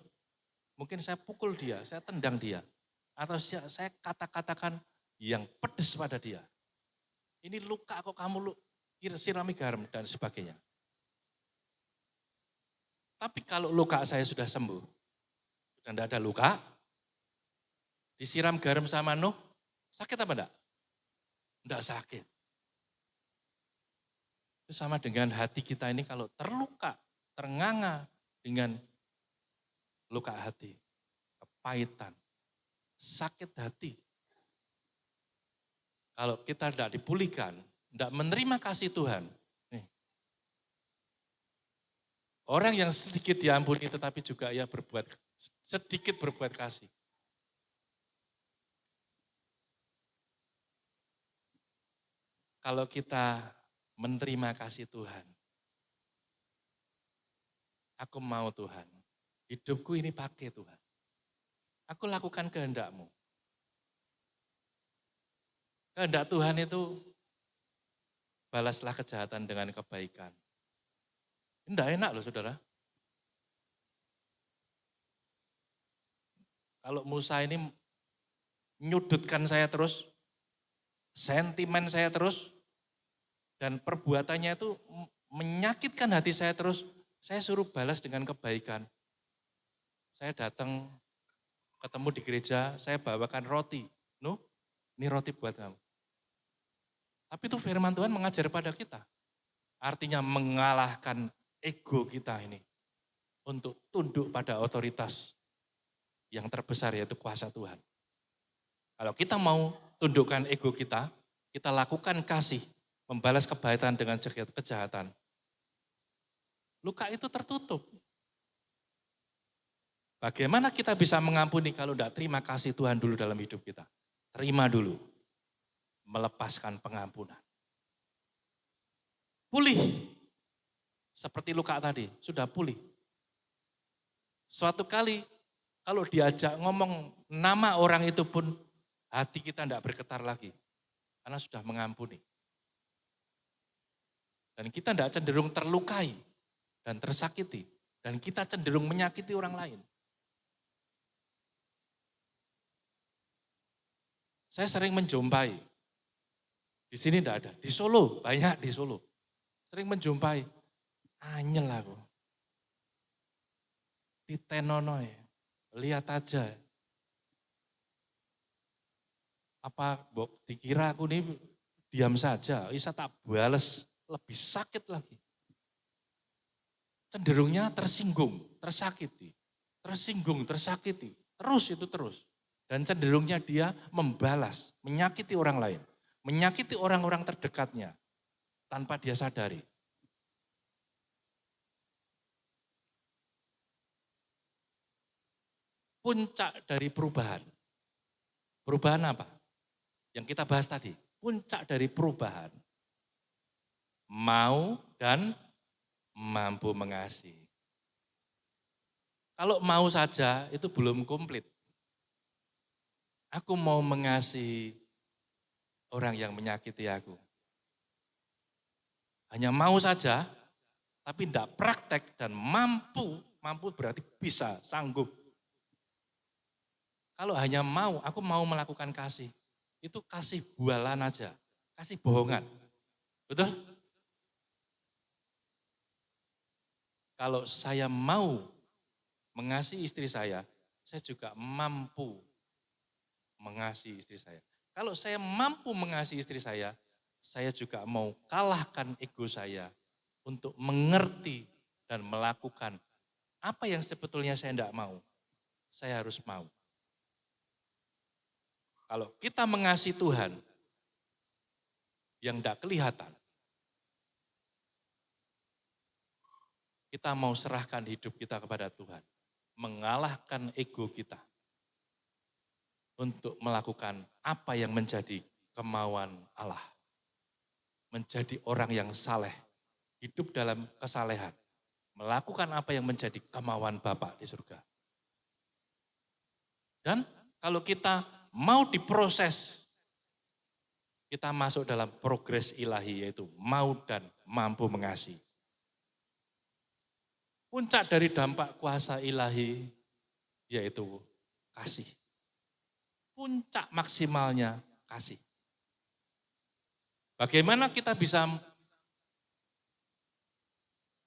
Mungkin saya pukul dia, saya tendang dia. Atau saya kata-katakan yang pedes pada dia. Ini luka kok kamu sirami garam dan sebagainya. Tapi kalau luka saya sudah sembuh, sudah tidak ada luka, disiram garam sama Nuh, sakit apa enggak? Enggak sakit. Itu sama dengan hati kita ini kalau terluka, ternganga dengan luka hati, kepahitan, sakit hati. Kalau kita tidak dipulihkan, tidak menerima kasih Tuhan, orang yang sedikit diampuni tetapi juga ia sedikit berbuat kasih. Kalau kita menerima kasih Tuhan, aku mau Tuhan, hidupku ini pakai Tuhan. Aku lakukan kehendak-Mu. Kehendak Tuhan itu balaslah kejahatan dengan kebaikan. Tidak enak loh saudara. Kalau Musa ini nyudutkan saya terus, sentimen saya terus, dan perbuatannya itu menyakitkan hati saya terus, saya suruh balas dengan kebaikan. Saya datang ketemu di gereja, saya bawakan roti. Nuh, ini roti buat kamu. Tapi itu firman Tuhan mengajar pada kita. Artinya mengalahkan ego kita ini. Untuk tunduk pada otoritas yang terbesar yaitu kuasa Tuhan. Kalau kita mau tundukkan ego kita lakukan kasih, membalas kebaikan dengan kejahatan. Luka itu tertutup. Bagaimana kita bisa mengampuni kalau tidak terima kasih Tuhan dulu dalam hidup kita? Terima dulu, melepaskan pengampunan. Pulih, seperti luka tadi, sudah pulih. Suatu kali kalau diajak ngomong nama orang itu pun hati kita tidak bergetar lagi. Karena sudah mengampuni. Dan kita tidak cenderung terlukai dan tersakiti. Dan kita cenderung menyakiti orang lain. Saya sering menjumpai, di sini tidak ada, di Solo, banyak di Solo. Sering menjumpai, anyel aku. Titenono ya, lihat aja. Apa dikira aku ini diam saja, bisa tak bales, lebih sakit lagi. Cenderungnya tersinggung, tersakiti, tersinggung, tersakiti, terus itu terus. Dan cenderungnya dia membalas, menyakiti orang lain, menyakiti orang-orang terdekatnya tanpa dia sadari. Puncak dari perubahan. Perubahan apa? Yang kita bahas tadi. Puncak dari perubahan. Mau dan mampu mengasihi. Kalau mau saja itu belum komplit. Aku mau mengasihi orang yang menyakiti aku. Hanya mau saja, tapi tidak praktek dan mampu berarti bisa, sanggup. Kalau hanya mau, aku mau melakukan kasih, itu kasih bualan aja, kasih bohongan. Betul? Kalau saya mau mengasihi istri saya juga mampu mengasihi istri saya. Kalau saya mampu mengasihi istri saya juga mau kalahkan ego saya untuk mengerti dan melakukan apa yang sebetulnya saya tidak mau. Saya harus mau. Kalau kita mengasihi Tuhan yang tidak kelihatan, kita mau serahkan hidup kita kepada Tuhan. Mengalahkan ego kita untuk melakukan apa yang menjadi kemauan Allah. Menjadi orang yang saleh, hidup dalam kesalehan. Melakukan apa yang menjadi kemauan Bapa di surga. Dan kalau kita mau diproses, kita masuk dalam progres ilahi yaitu mau dan mampu mengasihi. Puncak dari dampak kuasa ilahi yaitu kasih. Puncak maksimalnya kasih. Bagaimana kita bisa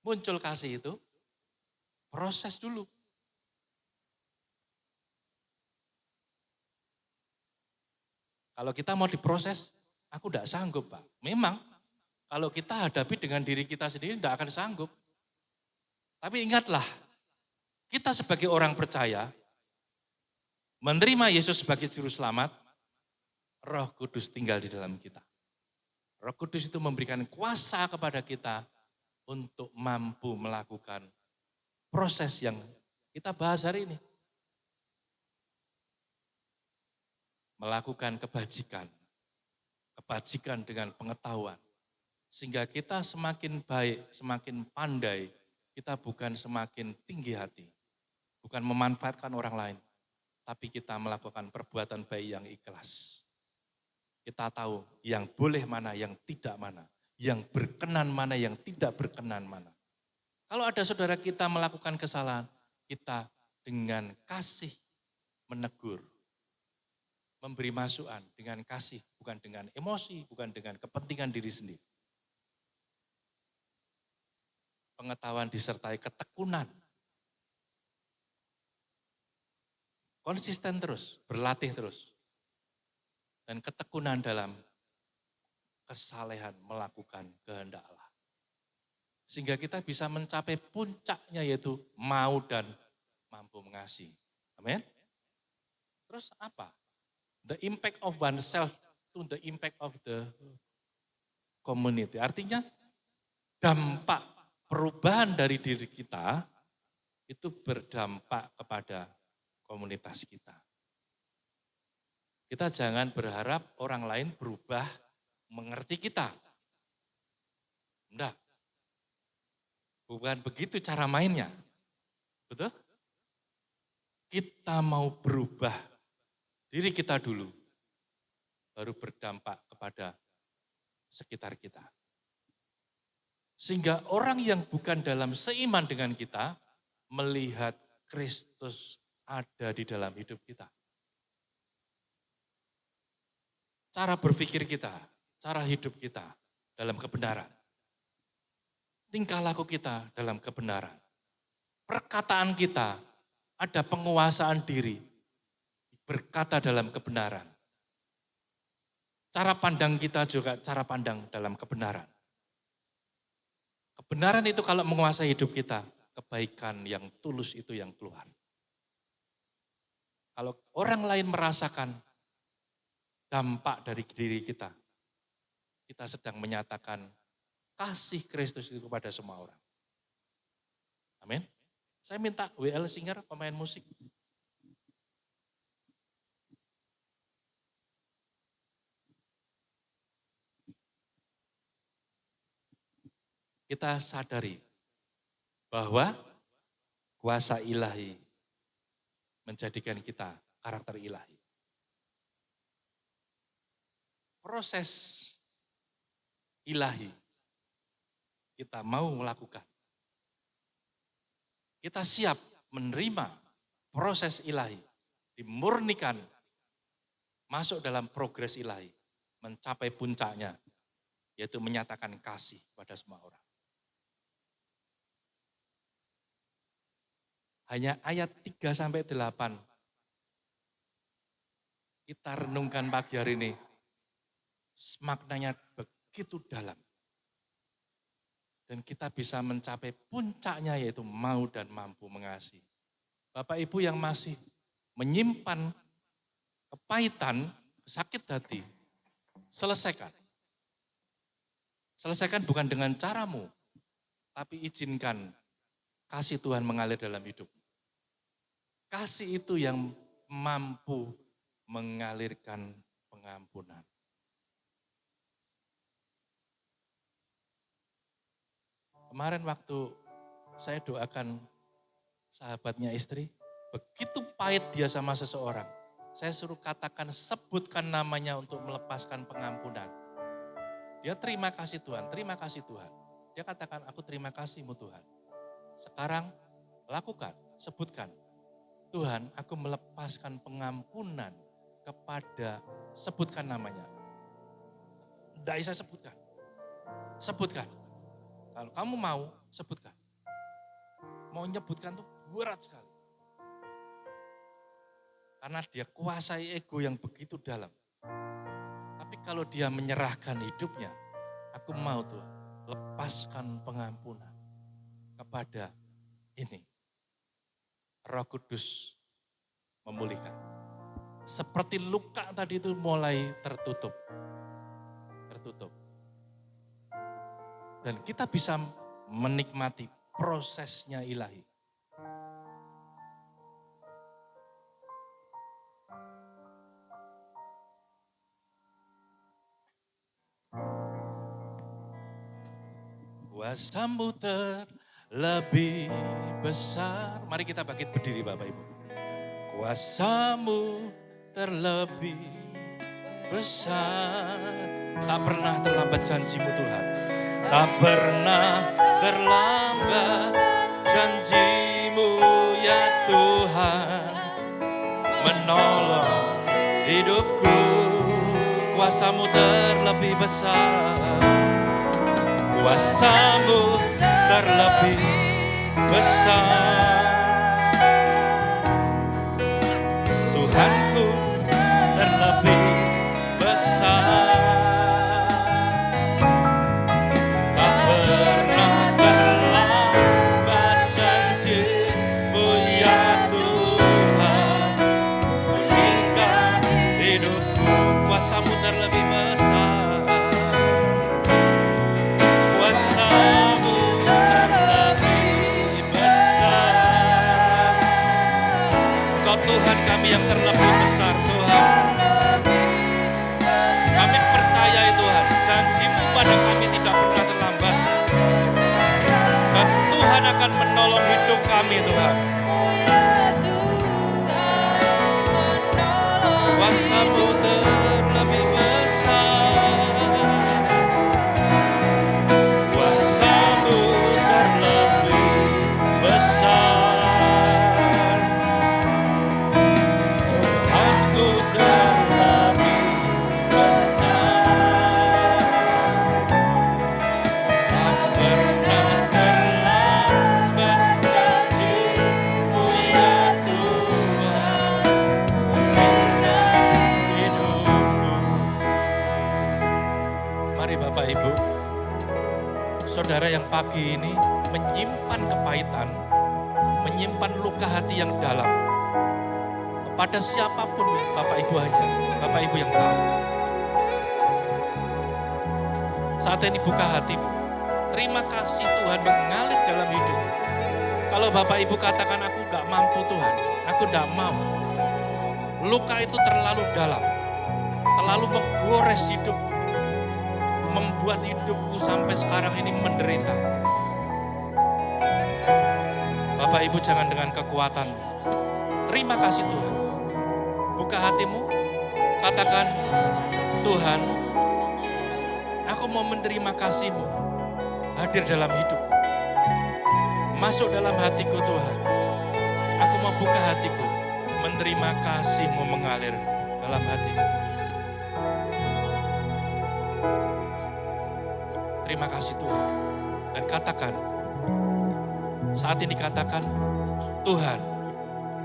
muncul kasih itu? Proses dulu. Kalau kita mau diproses, aku tidak sanggup Pak. Memang kalau kita hadapi dengan diri kita sendiri tidak akan sanggup. Tapi ingatlah, kita sebagai orang percaya, menerima Yesus sebagai juru selamat, Roh Kudus tinggal di dalam kita. Roh Kudus itu memberikan kuasa kepada kita untuk mampu melakukan proses yang kita bahas hari ini. Melakukan kebajikan dengan pengetahuan. Sehingga kita semakin baik, semakin pandai, kita bukan semakin tinggi hati. Bukan memanfaatkan orang lain, tapi kita melakukan perbuatan baik yang ikhlas. Kita tahu yang boleh mana, yang tidak mana. Yang berkenan mana, yang tidak berkenan mana. Kalau ada saudara kita melakukan kesalahan, kita dengan kasih menegur. Memberi masukan dengan kasih, bukan dengan emosi, bukan dengan kepentingan diri sendiri. Pengetahuan disertai ketekunan. Konsisten terus, berlatih terus. Dan ketekunan dalam kesalehan melakukan kehendak Allah. Sehingga kita bisa mencapai puncaknya yaitu mau dan mampu mengasihi. Amin. Terus apa? the impact of oneself to the impact of the community. Artinya dampak perubahan dari diri kita itu berdampak kepada komunitas kita. Kita jangan berharap orang lain berubah mengerti kita. Enggak. Bukan begitu cara mainnya. Betul? Kita mau berubah diri kita dulu, baru berdampak kepada sekitar kita. Sehingga orang yang bukan dalam seiman dengan kita, melihat Kristus ada di dalam hidup kita. Cara berpikir kita, cara hidup kita dalam kebenaran. Tingkah laku kita dalam kebenaran. Perkataan kita ada penguasaan diri, berkata dalam kebenaran. Cara pandang kita juga cara pandang dalam kebenaran. Kebenaran itu kalau menguasai hidup kita, kebaikan yang tulus itu yang keluar. Kalau orang lain merasakan dampak dari diri kita, kita sedang menyatakan kasih Kristus itu kepada semua orang. Amin. Saya minta WL Singer, pemain musik. Kita sadari bahwa kuasa ilahi menjadikan kita karakter ilahi. Proses ilahi kita mau melakukan. Kita siap menerima proses ilahi, dimurnikan, masuk dalam progres ilahi, mencapai puncaknya, yaitu menyatakan kasih pada semua orang. Hanya ayat 3-8 kita renungkan pagi hari ini, maknanya begitu dalam. Dan kita bisa mencapai puncaknya yaitu mau dan mampu mengasihi. Bapak Ibu yang masih menyimpan kepahitan, sakit hati, selesaikan. Selesaikan bukan dengan caramu, tapi izinkan kasih Tuhan mengalir dalam hidup. Kasih itu yang mampu mengalirkan pengampunan. Kemarin waktu saya doakan sahabatnya istri, begitu pahit dia sama seseorang. Saya suruh katakan, sebutkan namanya untuk melepaskan pengampunan. Dia terima kasih Tuhan, terima kasih Tuhan. Dia katakan, aku terima kasih-Mu Tuhan. Sekarang lakukan, sebutkan. Tuhan, aku melepaskan pengampunan kepada, sebutkan namanya. Tidak bisa sebutkan. Sebutkan. Kalau kamu mau, sebutkan. Mau nyebutkan tuh berat sekali. Karena dia kuasai ego yang begitu dalam. Tapi kalau dia menyerahkan hidupnya, aku mau tuh lepaskan pengampunan kepada ini. Roh Kudus memulihkan. Seperti luka tadi itu mulai tertutup. Dan kita bisa menikmati prosesnya ilahi. Kuasa-Mu terlebih besar. Mari kita bangkit berdiri Bapak Ibu. Kuasa-Mu terlebih besar. Tak pernah terlambat janji-Mu Tuhan. Tak pernah terlambat janji-Mu ya Tuhan. Menolong hidupku. Kuasa-Mu terlebih besar. Kuasa-Mu terlebih besar. Tuhanku terlebih besar. Tak pernah terlambat janji-Mu ya Tuhan. Pulihkan hidup. Engkau Tuhan kami yang terlebih besar Tuhan. Kami percaya Tuhan, janji-Mu pada kami tidak pernah terlambat. Dan Tuhan akan menolong hidup kami Tuhan. Kuasa-Mu terlebih besar. Kuasa-Mu terlebih besar. Tuhanku terlebih besar. Tak pernah terlambat janji-Mu ya Tuhan. Mari Bapak Ibu, saudara yang pagi ini menyimpan kepahitan, menyimpan luka hati yang dalam. Kepada siapapun Bapak Ibu hanya, Bapak Ibu yang tahu. Saat ini buka hatimu, terima kasih Tuhan mengalir dalam hidup. Kalau Bapak Ibu katakan aku gak mampu Tuhan, aku gak mau. Luka itu terlalu dalam, terlalu menggores hidupku. Membuat hidupku sampai sekarang ini menderita. Bapak Ibu jangan dengan kekuatan. Terima kasih Tuhan. Buka hatimu, katakan, Tuhan, aku mau menerima kasih-Mu hadir dalam hidupku. Masuk dalam hatiku Tuhan. Aku mau buka hatiku, menerima kasih-Mu mengalir dalam hatiku. Terima kasih Tuhan. Dan katakan, saat ini katakan, Tuhan,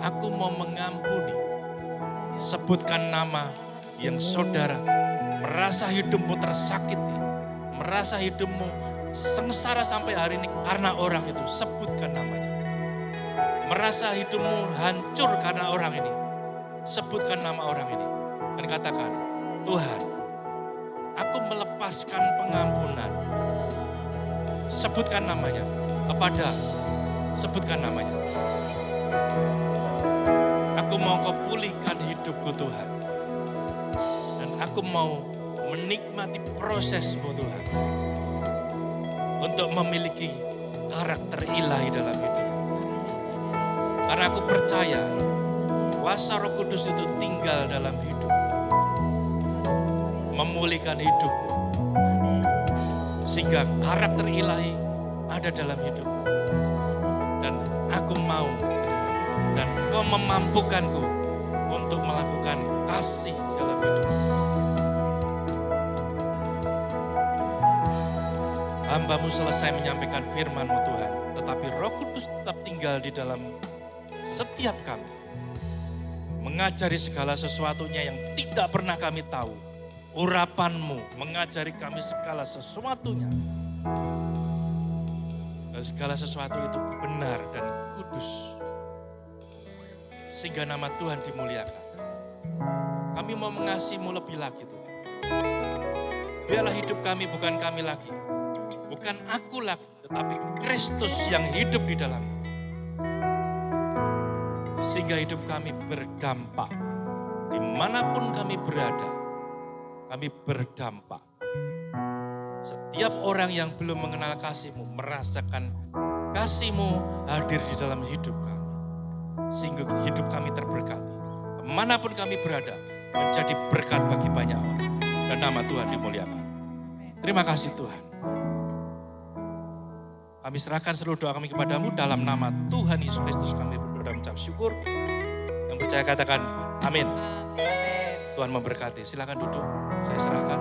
aku mau mengampuni. Sebutkan nama yang saudara merasa hidupmu tersakiti, merasa hidupmu sengsara sampai hari ini karena orang itu. Sebutkan namanya. Merasa hidupmu hancur karena orang ini. Sebutkan nama orang ini. Dan katakan, Tuhan, aku melepaskan pengampunan. Sebutkan namanya. Sebutkan namanya. Aku mau Kau pulihkan hidupku Tuhan. Dan aku mau menikmati prosesmu Tuhan. Untuk memiliki karakter ilahi dalam hidup. Karena aku percaya kuasa Roh Kudus itu tinggal dalam hidup. Memulihkan hidupku. Sehingga karakter ilahi ada dalam hidup. Dan aku mau dan Kau memampukanku untuk melakukan kasih dalam hidup. Hamba-Mu selesai menyampaikan firman-Mu Tuhan. Tetapi Roh Kudus tetap tinggal di dalam setiap kami. Mengajari segala sesuatunya yang tidak pernah kami tahu. Urapan-Mu mengajari kami segala sesuatunya. Dan segala sesuatu itu benar dan kudus. Sehingga nama Tuhan dimuliakan. Kami mau mengasihi-Mu lebih lagi Tuhan. Biarlah hidup kami bukan kami lagi. Bukan aku lagi, tetapi Kristus yang hidup di dalam. Sehingga hidup kami berdampak. Dimanapun kami berada. Kami berdampak. Setiap orang yang belum mengenal kasih-Mu, merasakan kasih-Mu hadir di dalam hidup kami. Sehingga hidup kami terberkati. Kemanapun kami berada, menjadi berkat bagi banyak orang. Dan nama Tuhan dimuliakan. Terima kasih Tuhan. Kami serahkan seluruh doa kami kepada-Mu dalam nama Tuhan Yesus Kristus kami berdoa dan mengucap syukur. Yang percaya katakan amin. Tuhan memberkati. Silakan duduk. Saya serahkan.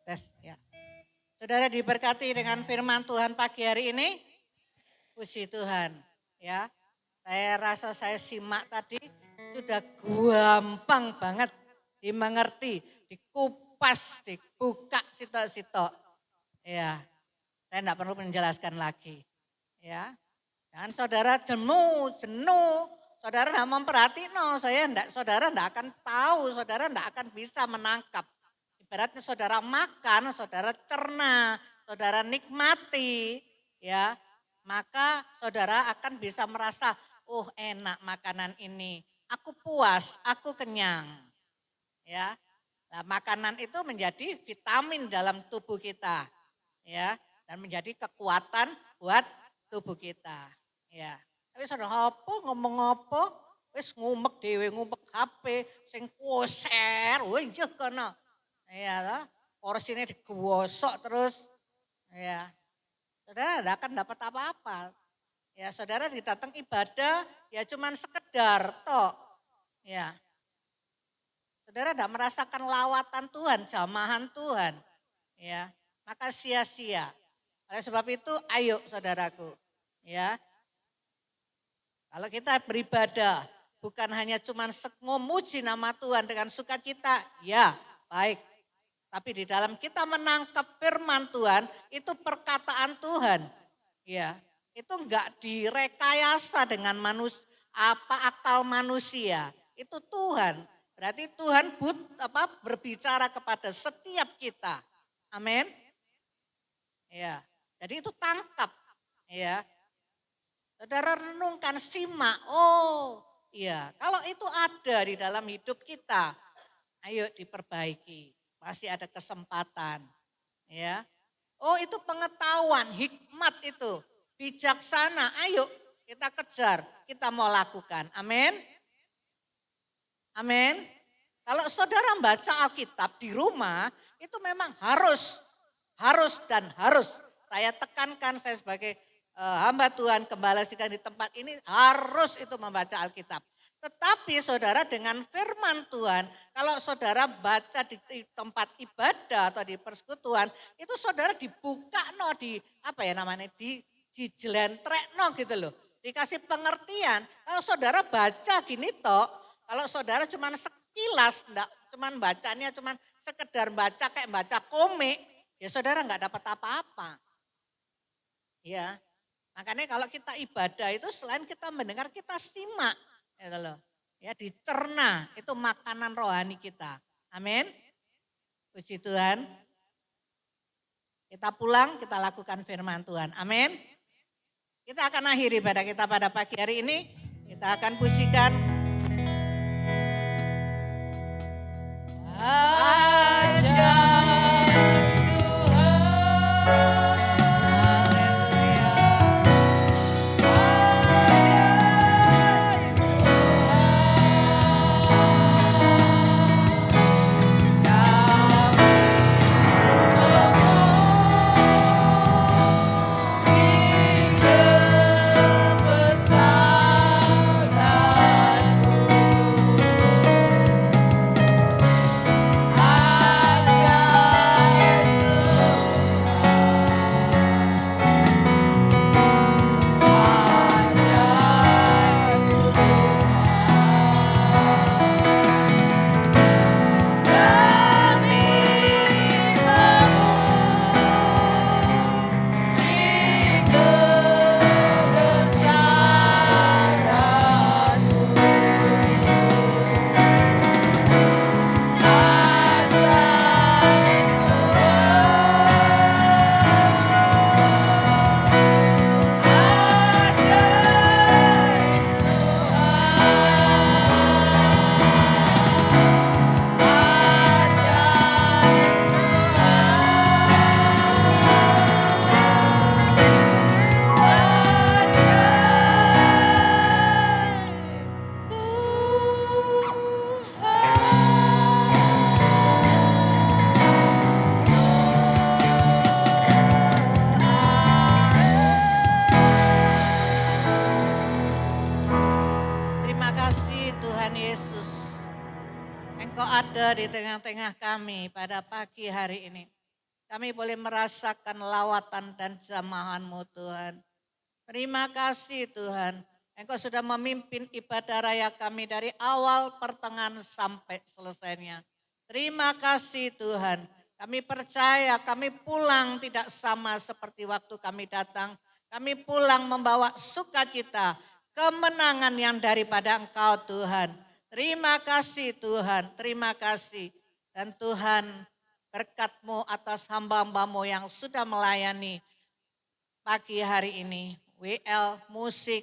Tes, ya. Saudara diberkati dengan firman Tuhan pagi hari ini. Puji Tuhan, ya. Saya rasa saya simak tadi sudah gampang banget dimengerti, dikupas, dibuka sitok-sitok. Ya, saya tidak perlu menjelaskan lagi. Ya, dan saudara jenuh, saudara enggak memperhatikan, saudara enggak akan tahu, saudara enggak akan bisa menangkap. Ibaratnya saudara makan, saudara cerna, saudara nikmati, ya, maka saudara akan bisa merasa, oh enak makanan ini, aku puas, aku kenyang, ya. Nah, makanan itu menjadi vitamin dalam tubuh kita, ya, dan menjadi kekuatan buat tubuh kita, ya. Tapi saudara ngomong apa, wis ngumek dhewe, ngumek HP, sing kuoser, iya kono. Iya toh, porsinya digosok terus, ya. Saudara tidak akan dapat apa-apa. Ya, saudara datang ibadah, ya cuman sekedar tok, ya. Saudara tidak merasakan lawatan Tuhan, jamahan Tuhan, ya. Maka sia-sia. Oleh sebab itu, ayo saudaraku, ya. Kalau kita beribadah, bukan hanya cuman memuji nama Tuhan dengan sukacita, ya baik. Tapi di dalam kita menangkap firman Tuhan, itu perkataan Tuhan. Ya, itu enggak direkayasa dengan akal manusia. Itu Tuhan. Berarti Tuhan berbicara kepada setiap kita. Amin. Ya. Jadi itu tangkap, ya. Saudara renungkan, simak. Oh, iya. Kalau itu ada di dalam hidup kita, ayo diperbaiki. Masih ada kesempatan, ya. Oh, itu pengetahuan, hikmat itu, bijaksana. Ayo kita kejar, kita mau lakukan. Amin. Amin. Kalau saudara membaca Alkitab di rumah, itu memang harus dan harus. Saya tekankan, saya sebagai hamba Tuhan, gembala sidang di tempat ini harus itu membaca Alkitab. Tetapi saudara dengan firman Tuhan, kalau saudara baca di tempat ibadah atau di persekutuan, itu saudara dibuka dijelentrekno gitu loh. Dikasih pengertian. Kalau saudara baca gini toh, kalau saudara cuma sekilas, enggak cuman bacanya cuman sekedar baca kayak baca komik, ya saudara enggak dapat apa-apa. Ya. Makanya kalau kita ibadah itu selain kita mendengar, kita simak. Gitu loh. Ya, dicerna, itu makanan rohani kita. Amin. Puji Tuhan. Kita pulang, kita lakukan firman Tuhan. Amin. Kita akan akhiri ibadah kita pada pagi hari ini. Kita akan pujikan. Di tengah-tengah kami pada pagi hari ini. Kami boleh merasakan lawatan dan jamahan-Mu Tuhan. Terima kasih Tuhan. Engkau sudah memimpin ibadah raya kami dari awal, pertengahan sampai selesainya. Terima kasih Tuhan. Kami percaya kami pulang tidak sama seperti waktu kami datang. Kami pulang membawa sukacita. kemenangan yang daripada Engkau Tuhan. Terima kasih Tuhan, terima kasih. Dan Tuhan berkat-Mu atas hamba-hamba-Mu yang sudah melayani pagi hari ini. WL Musik,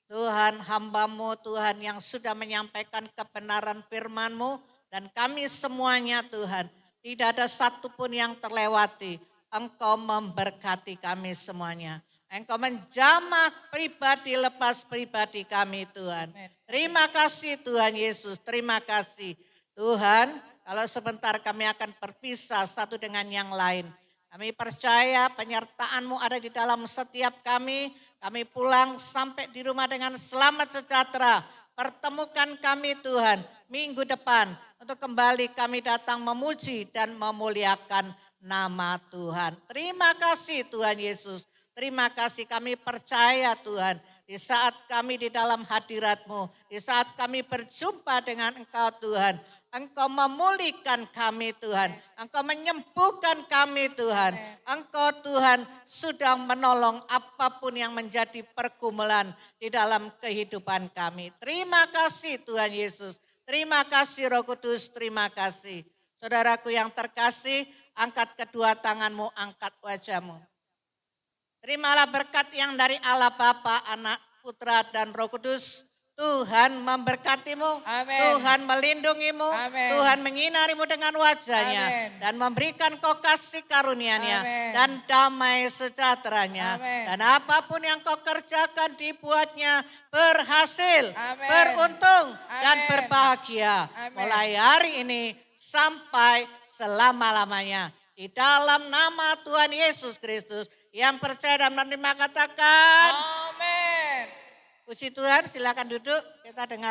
Tuhan hamba-Mu Tuhan yang sudah menyampaikan kebenaran firman-Mu. Dan kami semuanya Tuhan, tidak ada satupun yang terlewati. Engkau memberkati kami semuanya. Engkau menjamah pribadi lepas pribadi kami Tuhan. Terima kasih Tuhan Yesus, terima kasih. Tuhan, kalau sebentar kami akan berpisah satu dengan yang lain. Kami percaya penyertaan-Mu ada di dalam setiap kami. Kami pulang sampai di rumah dengan selamat sejahtera. Pertemukan kami Tuhan minggu depan untuk kembali kami datang memuji dan memuliakan nama Tuhan. Terima kasih Tuhan Yesus. Terima kasih, kami percaya Tuhan, di saat kami di dalam hadirat-Mu, di saat kami berjumpa dengan Engkau Tuhan, Engkau memulihkan kami Tuhan, Engkau menyembuhkan kami Tuhan, Engkau Tuhan sudah menolong apapun yang menjadi pergumulan di dalam kehidupan kami. Terima kasih Tuhan Yesus, terima kasih Roh Kudus, terima kasih. Saudaraku yang terkasih, angkat kedua tanganmu, angkat wajahmu. Terimalah berkat yang dari Allah Bapa, Anak, Putra, dan Roh Kudus. Tuhan memberkatimu, Amin. Tuhan melindungimu, Amin. Tuhan menyinarimu dengan wajahnya. Amin. Dan memberikan kau kasih karunia-Nya Amin. dan damai sejahteranya. Amin. Dan apapun yang kau kerjakan dibuatnya berhasil, Amin. beruntung, dan Amin. berbahagia. Amin. Mulai hari ini sampai selama-lamanya. Di dalam nama Tuhan Yesus Kristus, yang percaya dan menerima katakan, Amin. puji Tuhan, silakan duduk, kita dengar.